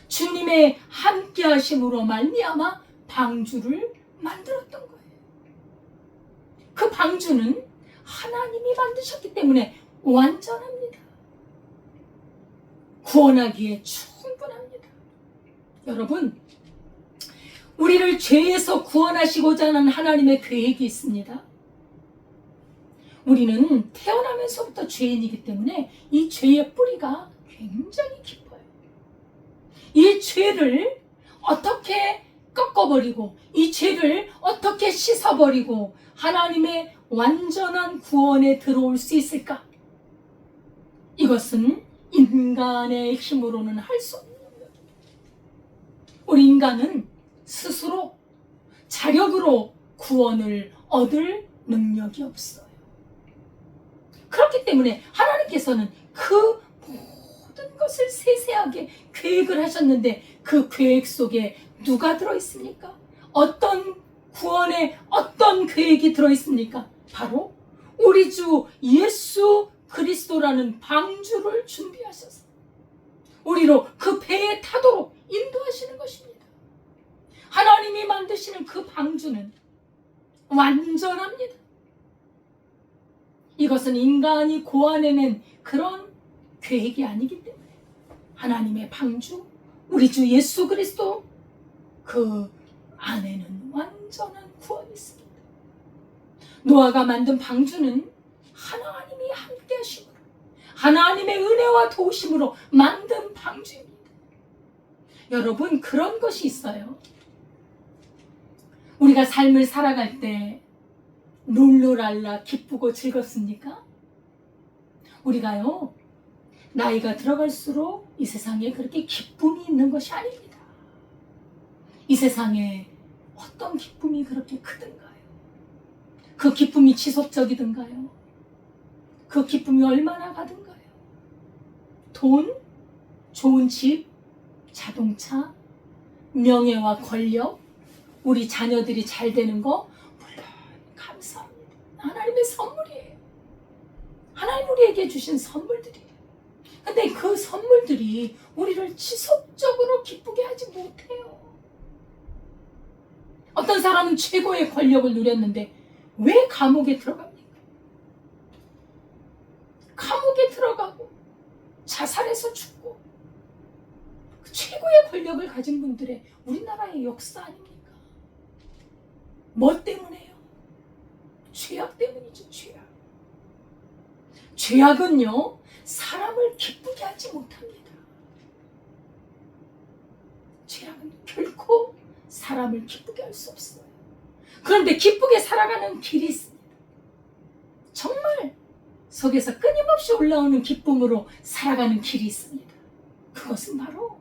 주님의 함께하심으로 말미암아 방주를 만들었던 거예요. 그 방주는 하나님이 만드셨기 때문에 완전합니다. 구원하기에 충분합니다. 여러분, 우리를 죄에서 구원하시고자 하는 하나님의 계획이 있습니다. 우리는 태어나면서부터 죄인이기 때문에 이 죄의 뿌리가 굉장히 깊어요. 이 죄를 어떻게 꺾어버리고 이 죄를 어떻게 씻어버리고 하나님의 완전한 구원에 들어올 수 있을까? 이것은 인간의 힘으로는 할 수 없는 능력입니다. 우리 인간은 스스로 자력으로 구원을 얻을 능력이 없어요. 그렇기 때문에 하나님께서는 그 모든 것을 세세하게 계획을 하셨는데 그 계획 속에 누가 들어있습니까? 어떤 구원에 어떤 계획이 들어있습니까? 바로 우리 주 예수 그리스도라는 방주를 준비하셔서 우리로 그 배에 타도록 인도하시는 것입니다. 하나님이 만드시는 그 방주는 완전합니다. 이것은 인간이 고안해낸 그런 계획이 아니기 때문에 하나님의 방주, 우리 주 예수 그리스도 그 안에는 완전한 구원이 있습니다. 노아가 만든 방주는 하나님이 함께 하심으로 하나님의 은혜와 도우심으로 만든 방주입니다. 여러분, 그런 것이 있어요. 우리가 삶을 살아갈 때 룰루랄라 기쁘고 즐겁습니까? 우리가요, 나이가 들어갈수록 이 세상에 그렇게 기쁨이 있는 것이 아닙니다. 이 세상에 어떤 기쁨이 그렇게 크든가요? 그 기쁨이 지속적이든가요? 그 기쁨이 얼마나 가든가요? 돈, 좋은 집, 자동차, 명예와 권력, 우리 자녀들이 잘 되는 거 물론 감사합니다. 하나님의 선물이에요. 하나님 우리에게 주신 선물들이에요. 근데 그 선물들이 우리를 지속적으로 기쁘게 하지 못해요. 어떤 사람은 최고의 권력을 누렸는데 왜 감옥에 들어갑니까? 감옥에 들어가고 자살해서 죽고 그 최고의 권력을 가진 분들의 우리나라의 역사 아닙니까? 뭐 때문에요? 죄악 때문이죠. 죄악. 죄악은요, 사람을 기쁘게 하지 못합니다. 죄악은 결코 사람을 기쁘게 할 수 없어요. 그런데 기쁘게 살아가는 길이 있습니다. 정말 속에서 끊임없이 올라오는 기쁨으로 살아가는 길이 있습니다. 그것은 바로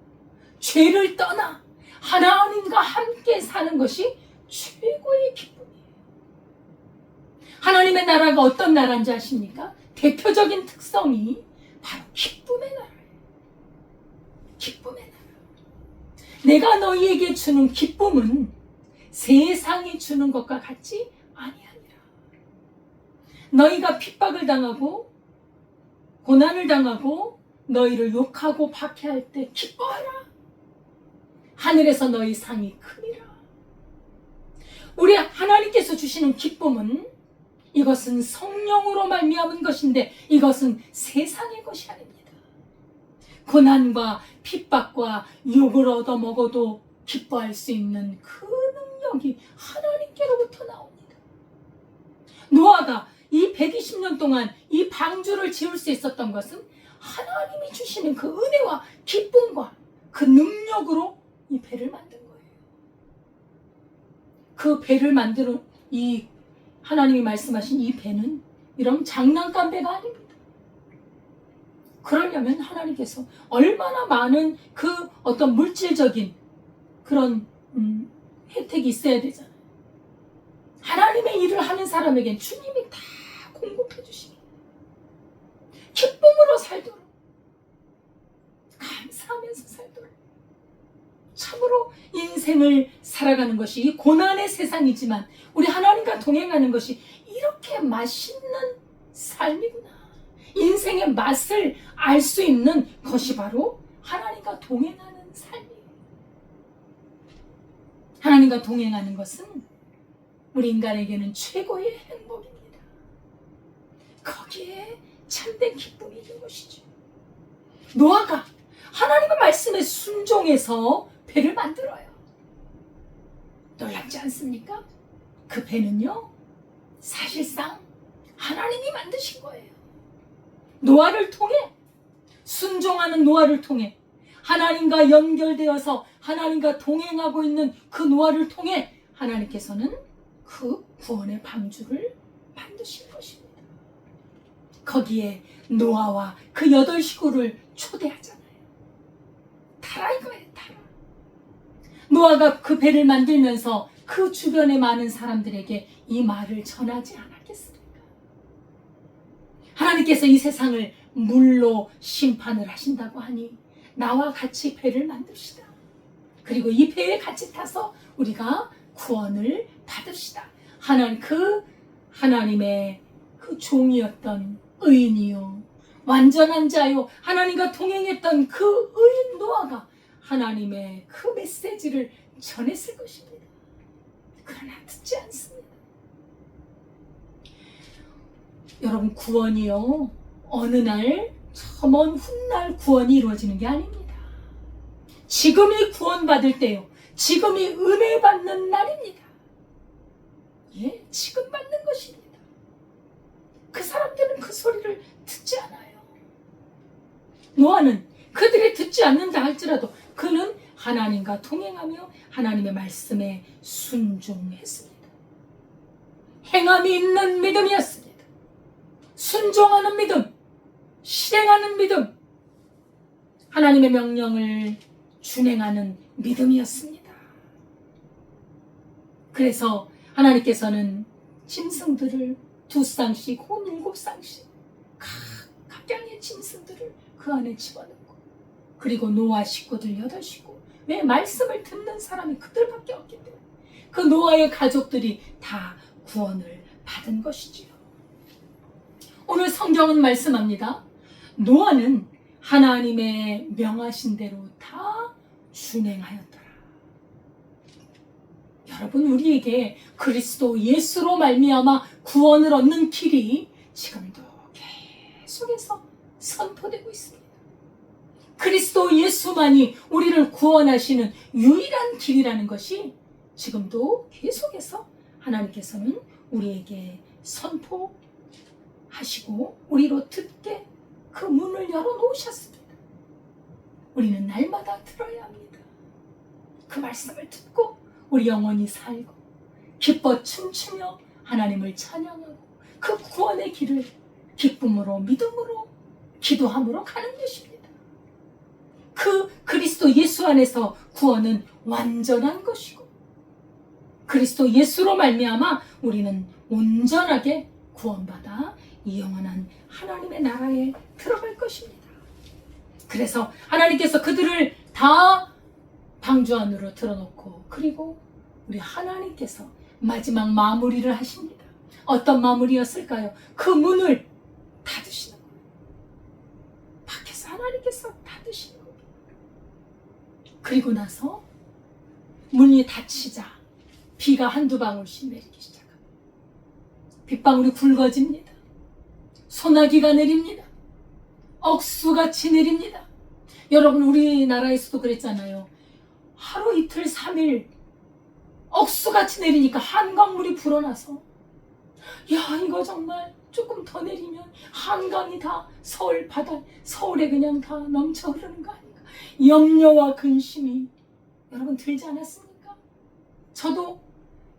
죄를 떠나 하나님과 함께 사는 것이 최고의 기쁨이에요. 하나님의 나라가 어떤 나라인지 아십니까? 대표적인 특성이 바로 기쁨의 나라예요. 기쁨의 나라. 내가 너희에게 주는 기쁨은 세상이 주는 것과 같지 아니하니라. 너희가 핍박을 당하고 고난을 당하고 너희를 욕하고 박해할 때 기뻐하라. 하늘에서 너희 상이 크니라. 우리 하나님께서 주시는 기쁨은 이것은 성령으로 말미암은 것인데 이것은 세상의 것이 아닙니다. 고난과 핍박과 욕을 얻어먹어도 기뻐할 수 있는 그 능력이 하나님께로부터 나옵니다. 노아가 이 120년 동안 이 방주를 지을 수 있었던 것은 하나님이 주시는 그 은혜와 기쁨과 그 능력으로 이 배를 만든 거예요. 그 배를 만드는 이 하나님이 말씀하신 이 배는 이런 장난감 배가 아닙니다. 그러려면 하나님께서 얼마나 많은 그 어떤 물질적인 그런 혜택이 있어야 되잖아요. 하나님의 일을 하는 사람에겐 주님이 다 공급해 주십니다. 기쁨으로 살도록, 감사하면서 살도록, 참으로 인생을 살아가는 것이 이 고난의 세상이지만 우리 하나님과 동행하는 것이 이렇게 맛있는 삶이구나. 인생의 맛을 알 수 있는 것이 바로 하나님과 동행하는 삶이에요. 하나님과 동행하는 것은 우리 인간에게는 최고의 행복입니다. 거기에 참된 기쁨이 있는 것이죠. 노아가 하나님의 말씀에 순종해서 배를 만들어요. 놀랍지 않습니까? 그 배는요, 사실상 하나님이 만드신 거예요. 노아를 통해, 순종하는 노아를 통해, 하나님과 연결되어서 하나님과 동행하고 있는 그 노아를 통해 하나님께서는 그 구원의 방주를 만드신 것입니다. 거기에 노아와 그 8식구를 초대하잖아요. 타라 이거예요, 타라. 노아가 그 배를 만들면서 그 주변의 많은 사람들에게 이 말을 전하지 않았겠습니까? 하나님께서 이 세상을 물로 심판을 하신다고 하니 나와 같이 배를 만듭시다. 그리고 이 배에 같이 타서 우리가 구원을 받읍시다. 하나님의 그 종이었던 의인이요, 완전한 자요, 하나님과 동행했던 그 의인 노아가 하나님의 그 메시지를 전했을 것입니다. 그러나 듣지 않습니다. 여러분, 구원이요, 어느 날 저 먼 훗날 구원이 이루어지는 게 아닙니다. 지금이 구원받을 때요, 지금이 은혜 받는 날입니다. 예, 지금 받는 것입니다. 그 사람들은 그 소리를 듣지 않아요. 노아는 그들이 듣지 않는다 할지라도 그는 하나님과 동행하며 하나님의 말씀에 순종했습니다. 행함이 있는 믿음이었습니다. 순종하는 믿음, 실행하는 믿음, 하나님의 명령을 준행하는 믿음이었습니다. 그래서 하나님께서는 짐승들을 2쌍씩 혹은 7쌍씩 각양의 짐승들을 그 안에 집어넣고, 그리고 노아 식구들 8식구, 왜 말씀을 듣는 사람이 그들밖에 없기 때문에 그 노아의 가족들이 다 구원을 받은 것이지요. 오늘 성경은 말씀합니다. 노아는 하나님의 명하신 대로 다 준행하였더라. 여러분, 우리에게 그리스도 예수로 말미암아 구원을 얻는 길이 지금도 계속해서 선포되고 있습니다. 그리스도 예수만이 우리를 구원하시는 유일한 길이라는 것이 지금도 계속해서 하나님께서는 우리에게 선포하시고 우리로 듣게 그 문을 열어놓으셨습니다. 우리는 날마다 들어야 합니다. 그 말씀을 듣고 우리 영혼이 살고 기뻐 춤추며 하나님을 찬양하고 그 구원의 길을 기쁨으로 믿음으로 기도함으로 가는 것입니다. 그 그리스도 예수 안에서 구원은 완전한 것이고 그리스도 예수로 말미암아 우리는 온전하게 구원받아 이 영원한 하나님의 나라에 들어갈 것입니다. 그래서 하나님께서 그들을 다 방주 안으로 들어놓고 그리고 우리 하나님께서 마지막 마무리를 하십니다. 어떤 마무리였을까요? 그 문을 닫으시는 거예요. 밖에서 하나님께서 닫으시는 거예요. 그리고 나서 문이 닫히자 비가 한두 방울씩 내리기 시작합니다. 빗방울이 굵어집니다. 소나기가 내립니다. 억수같이 내립니다. 여러분, 우리나라에서도 그랬잖아요. 하루 이틀 3일 억수같이 내리니까 한강물이 불어나서 야, 이거 정말 조금 더 내리면 한강이 다 서울 바다, 서울에 그냥 다 넘쳐 흐르는 거 아닌가. 염려와 근심이 여러분 들지 않았습니까? 저도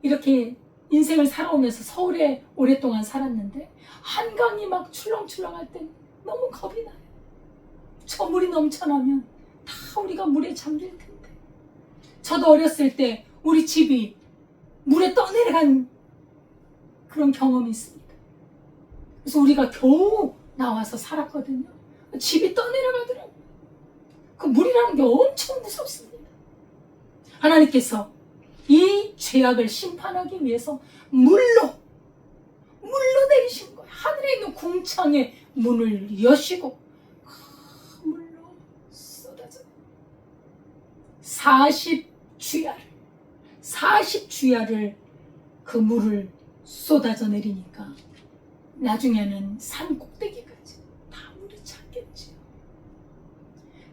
이렇게 인생을 살아오면서 서울에 오랫동안 살았는데 한강이 막 출렁출렁할 때 너무 겁이 나요. 저 물이 넘쳐나면 다 우리가 물에 잠길 텐데. 저도 어렸을 때 우리 집이 물에 떠내려간 그런 경험이 있습니다. 그래서 우리가 겨우 나와서 살았거든요. 집이 떠내려가더라고요. 그 물이라는 게 엄청 무섭습니다. 하나님께서 이 죄악을 심판하기 위해서 물로 내리신 거예요. 하늘에 있는 궁창의 문을 여시고 그 물로 쏟아져 40주야를 그 물을 쏟아져 내리니까 나중에는 산 꼭대기까지 다 물이 찼겠지요.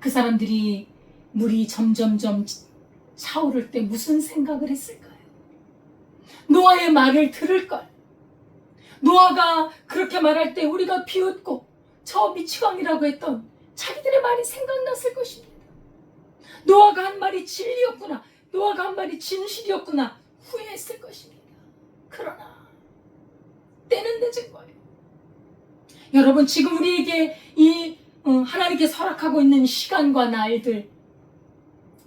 그 사람들이 물이 점점점 차오를 때 무슨 생각을 했을까요? 노아의 말을 들을 걸. 노아가 그렇게 말할 때 우리가 비웃고 저 미치광이라고 했던 자기들의 말이 생각났을 것입니다. 노아가 한 말이 진리였구나. 노아가 한 말이 진실이었구나. 후회했을 것입니다. 그러나 때는 늦은 거예요. 여러분, 지금 우리에게 이 하나님께 허락하고 있는 시간과 날들,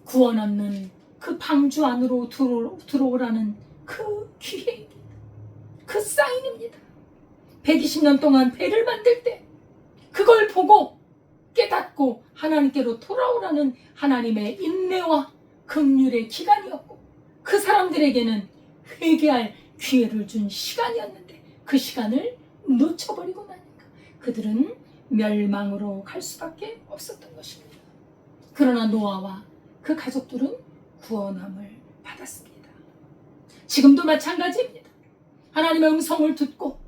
구원 얻는 그 방주 안으로 들어오라는 그 기회입니다. 그 사인입니다. 120년 동안 배를 만들 때 그걸 보고 깨닫고 하나님께로 돌아오라는 하나님의 인내와 긍휼의 기간이었고 그 사람들에게는 회개할 기회를 준 시간이었는데 그 시간을 놓쳐버리고 나니까 그들은 멸망으로 갈 수밖에 없었던 것입니다. 그러나 노아와 그 가족들은 구원함을 받았습니다. 지금도 마찬가지입니다. 하나님의 음성을 듣고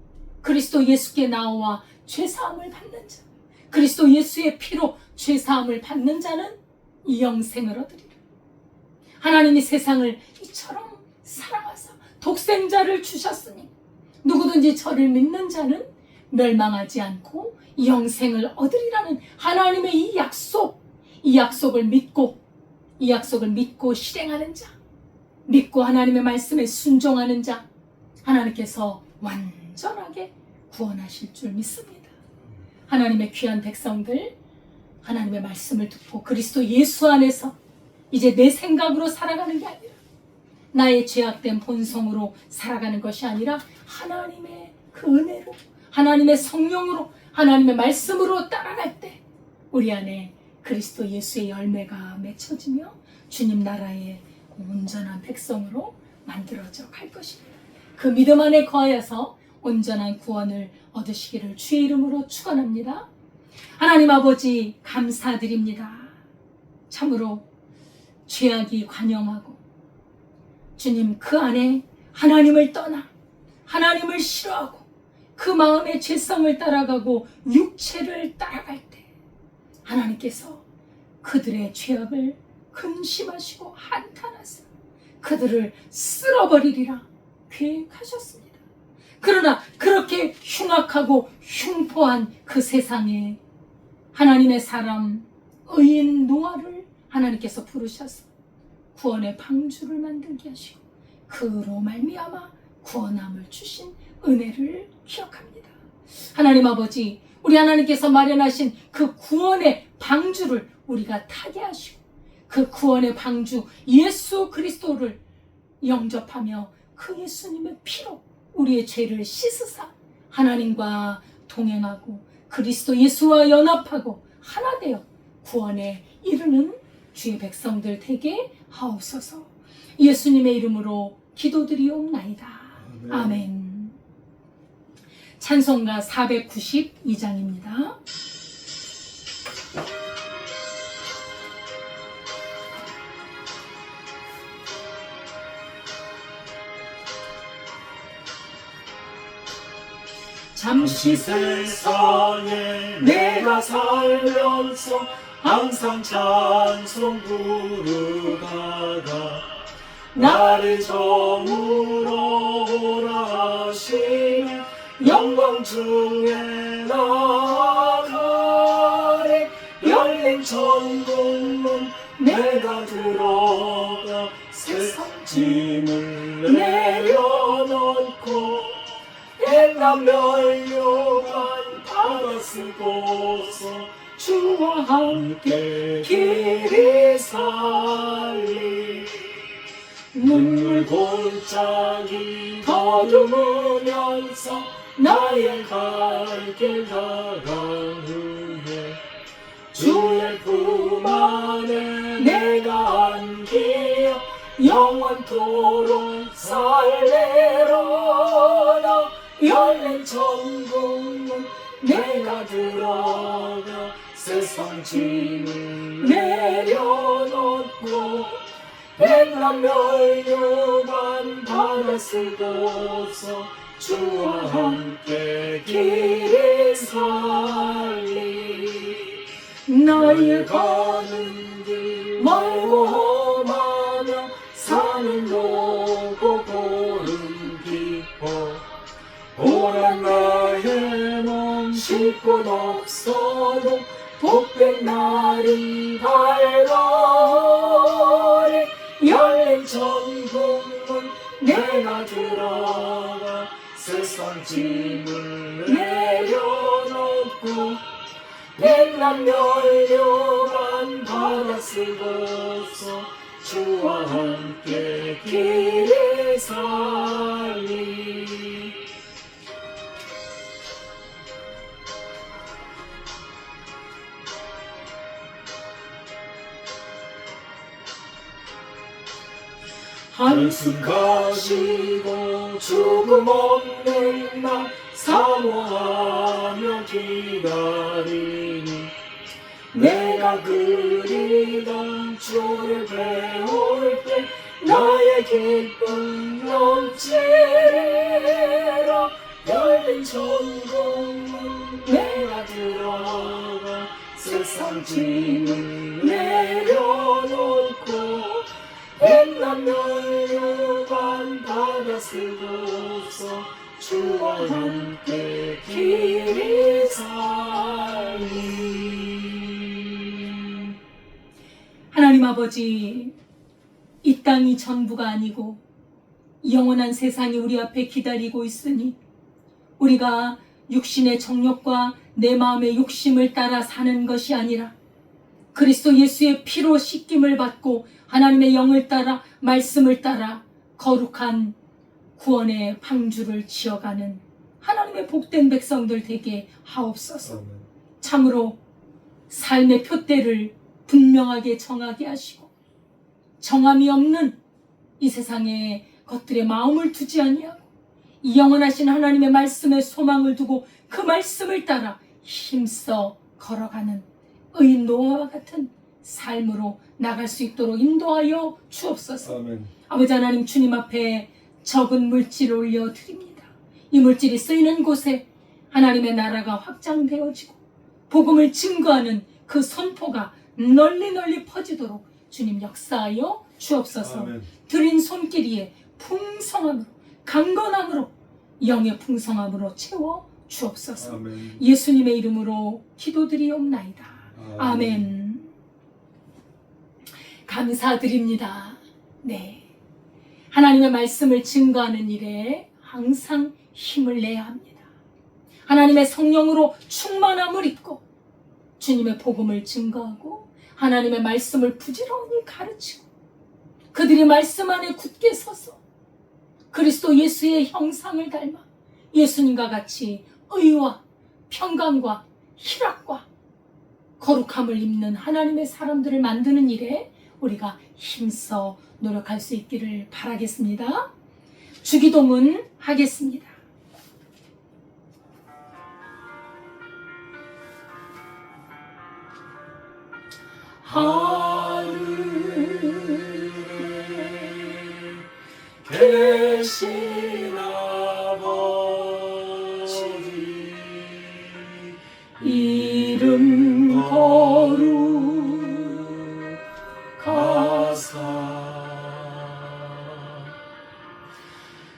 그리스도 예수께 나와 죄사함을 받는 자, 그리스도 예수의 피로 죄사함을 받는 자는 이 영생을 얻으리라. 하나님이 세상을 이처럼 사랑하사 독생자를 주셨으니 누구든지 저를 믿는 자는 멸망하지 않고 영생을 얻으리라는 하나님의 이 약속을 믿고 실행하는 자, 믿고 하나님의 말씀에 순종하는 자, 하나님께서 완전하게 구원하실 줄 믿습니다. 하나님의 귀한 백성들, 하나님의 말씀을 듣고 그리스도 예수 안에서 이제 내 생각으로 살아가는 게 아니라 나의 죄악된 본성으로 살아가는 것이 아니라 하나님의 그 은혜로, 하나님의 성령으로, 하나님의 말씀으로 따라갈 때 우리 안에 그리스도 예수의 열매가 맺혀지며 주님 나라의 온전한 백성으로 만들어져 갈 것입니다. 그 믿음 안에 거하여서 온전한 구원을 얻으시기를 주의 이름으로 축원합니다. 하나님 아버지 감사드립니다. 참으로 죄악이 관영하고 주님 그 안에 하나님을 떠나 하나님을 싫어하고 그 마음의 죄성을 따라가고 육체를 따라갈 때 하나님께서 그들의 죄악을 근심하시고 한탄하사 그들을 쓸어버리리라 계획하셨습니다. 그러나 그렇게 흉악하고 흉포한 그 세상에 하나님의 사람 의인 노아를 하나님께서 부르셔서 구원의 방주를 만들게 하시고 그로 말미암아 구원함을 주신 은혜를 기억합니다. 하나님 아버지, 우리 하나님께서 마련하신 그 구원의 방주를 우리가 타게 하시고 그 구원의 방주 예수 그리스도를 영접하며 그 예수님의 피로 우리의 죄를 씻으사 하나님과 동행하고 그리스도 예수와 연합하고 하나 되어 구원에 이르는 주의 백성들 되게 하옵소서. 예수님의 이름으로 기도드리옵나이다. 아멘. 찬송가 492장입니다. 잠시 세상에 내가 살면서 항상 찬송 부르다가 나를 저물어 오라 하시며 영광 중에 나가리 열린 천국문 내가 들어가 세상 짐을 내려놓고 옛날 멸류관 바다 쓰고서 주와 함께 길이 살리 눈물 골짜기 더듬으면서 나의 갈 길 가간 후에 주의 품 안에 내가 안기어 영원토록 살리로다 열린 천국문 내가 들어가 세상 짐을 내려놓고 백남 멸류관 바다 쓰고서 주와 함께 길이 살리 나의 가는 길 멀고 험하며 산은 높고 고름 깊어 오랜 나의 몸 쉴 곳 없어도 복된 날이 밝아오리 열린 천국문 내가 들어가 세상 짐을 내려놓고 백남 멸류관 바다 쓰고서 주와 함께 길이 살리 한숨 가시고 죽음 없는 날 사모하며 기다리니 내가 그리던 주를 배울 때 나의 기쁨 넘치리라 열린 천국문 내가 들어가 세상 짐을 내려놓고 백남 멸류관 바다 쓰고서 주와 함께 길이 살리 하나님 아버지, 이 땅이 전부가 아니고 영원한 세상이 우리 앞에 기다리고 있으니 우리가 육신의 정욕과 내 마음의 욕심을 따라 사는 것이 아니라 그리스도 예수의 피로 씻김을 받고 하나님의 영을 따라 말씀을 따라 거룩한 구원의 방주를 지어가는 하나님의 복된 백성들 되게 하옵소서. 참으로 삶의 표대를 분명하게 정하게 하시고 정함이 없는 이 세상의 것들에 마음을 두지 아니하고 이 영원하신 하나님의 말씀에 소망을 두고 그 말씀을 따라 힘써 걸어가는 의인 노아와 같은 삶으로 나갈 수 있도록 인도하여 주옵소서. 아멘. 아버지 하나님, 주님 앞에 적은 물질을 올려드립니다. 이 물질이 쓰이는 곳에 하나님의 나라가 확장되어지고 복음을 증거하는 그 선포가 널리 퍼지도록 주님 역사하여 주옵소서. 아멘. 드린 손길이에 풍성함으로, 강건함으로, 영의 풍성함으로 채워 주옵소서. 아멘. 예수님의 이름으로 기도드리옵나이다. 아멘. 감사드립니다. 네. 하나님의 말씀을 증거하는 일에 항상 힘을 내야 합니다. 하나님의 성령으로 충만함을 입고 주님의 복음을 증거하고 하나님의 말씀을 부지런히 가르치고 그들이 말씀 안에 굳게 서서 그리스도 예수의 형상을 닮아 예수님과 같이 의와 평강과 희락과 거룩함을 입는 하나님의 사람들을 만드는 일에 우리가 힘써 노력할 수 있기를 바라겠습니다. 주기도문 하겠습니다. 하늘에 계신 아버지 이름 거룩하사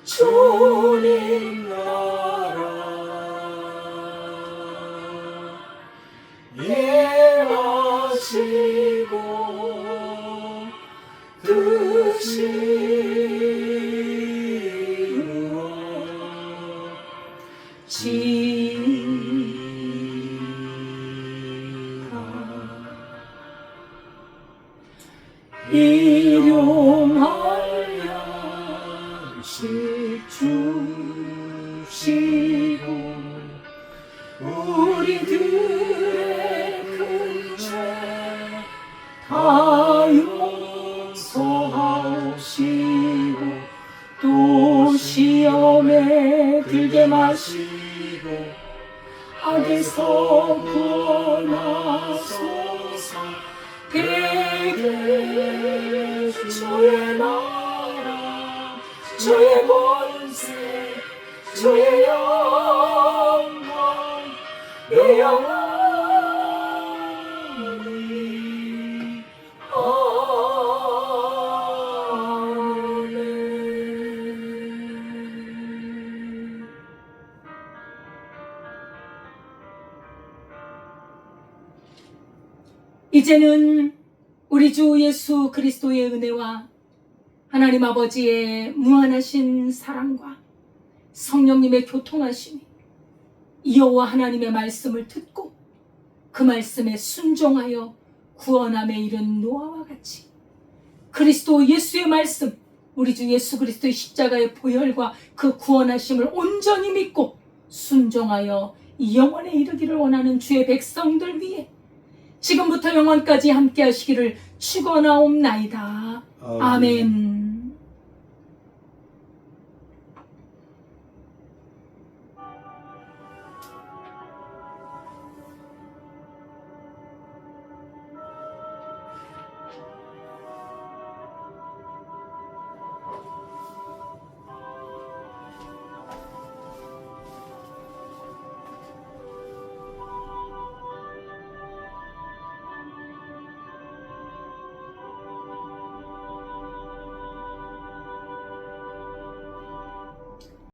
주님 나라 임하시고 뜻이 일용할 양식 주시고 우리들의 큰 죄 다 용서하시고 또 시험에 들게 마시고 악에서 구원하소서. 대개 주의 나라 주의 권세 주의 영광 내 영원히 아멘. 이제는 우리 주 예수 그리스도의 은혜와 하나님 아버지의 무한하신 사랑과 성령님의 교통하심이 여호와 하나님의 말씀을 듣고 그 말씀에 순종하여 구원함에 이른 노아와 같이 그리스도 예수의 말씀, 우리 주 예수 그리스도의 십자가의 보혈과 그 구원하심을 온전히 믿고 순종하여 영원에 이르기를 원하는 주의 백성들 위해 지금부터 영원까지 함께 하시기를 축원하옵나이다. 아멘.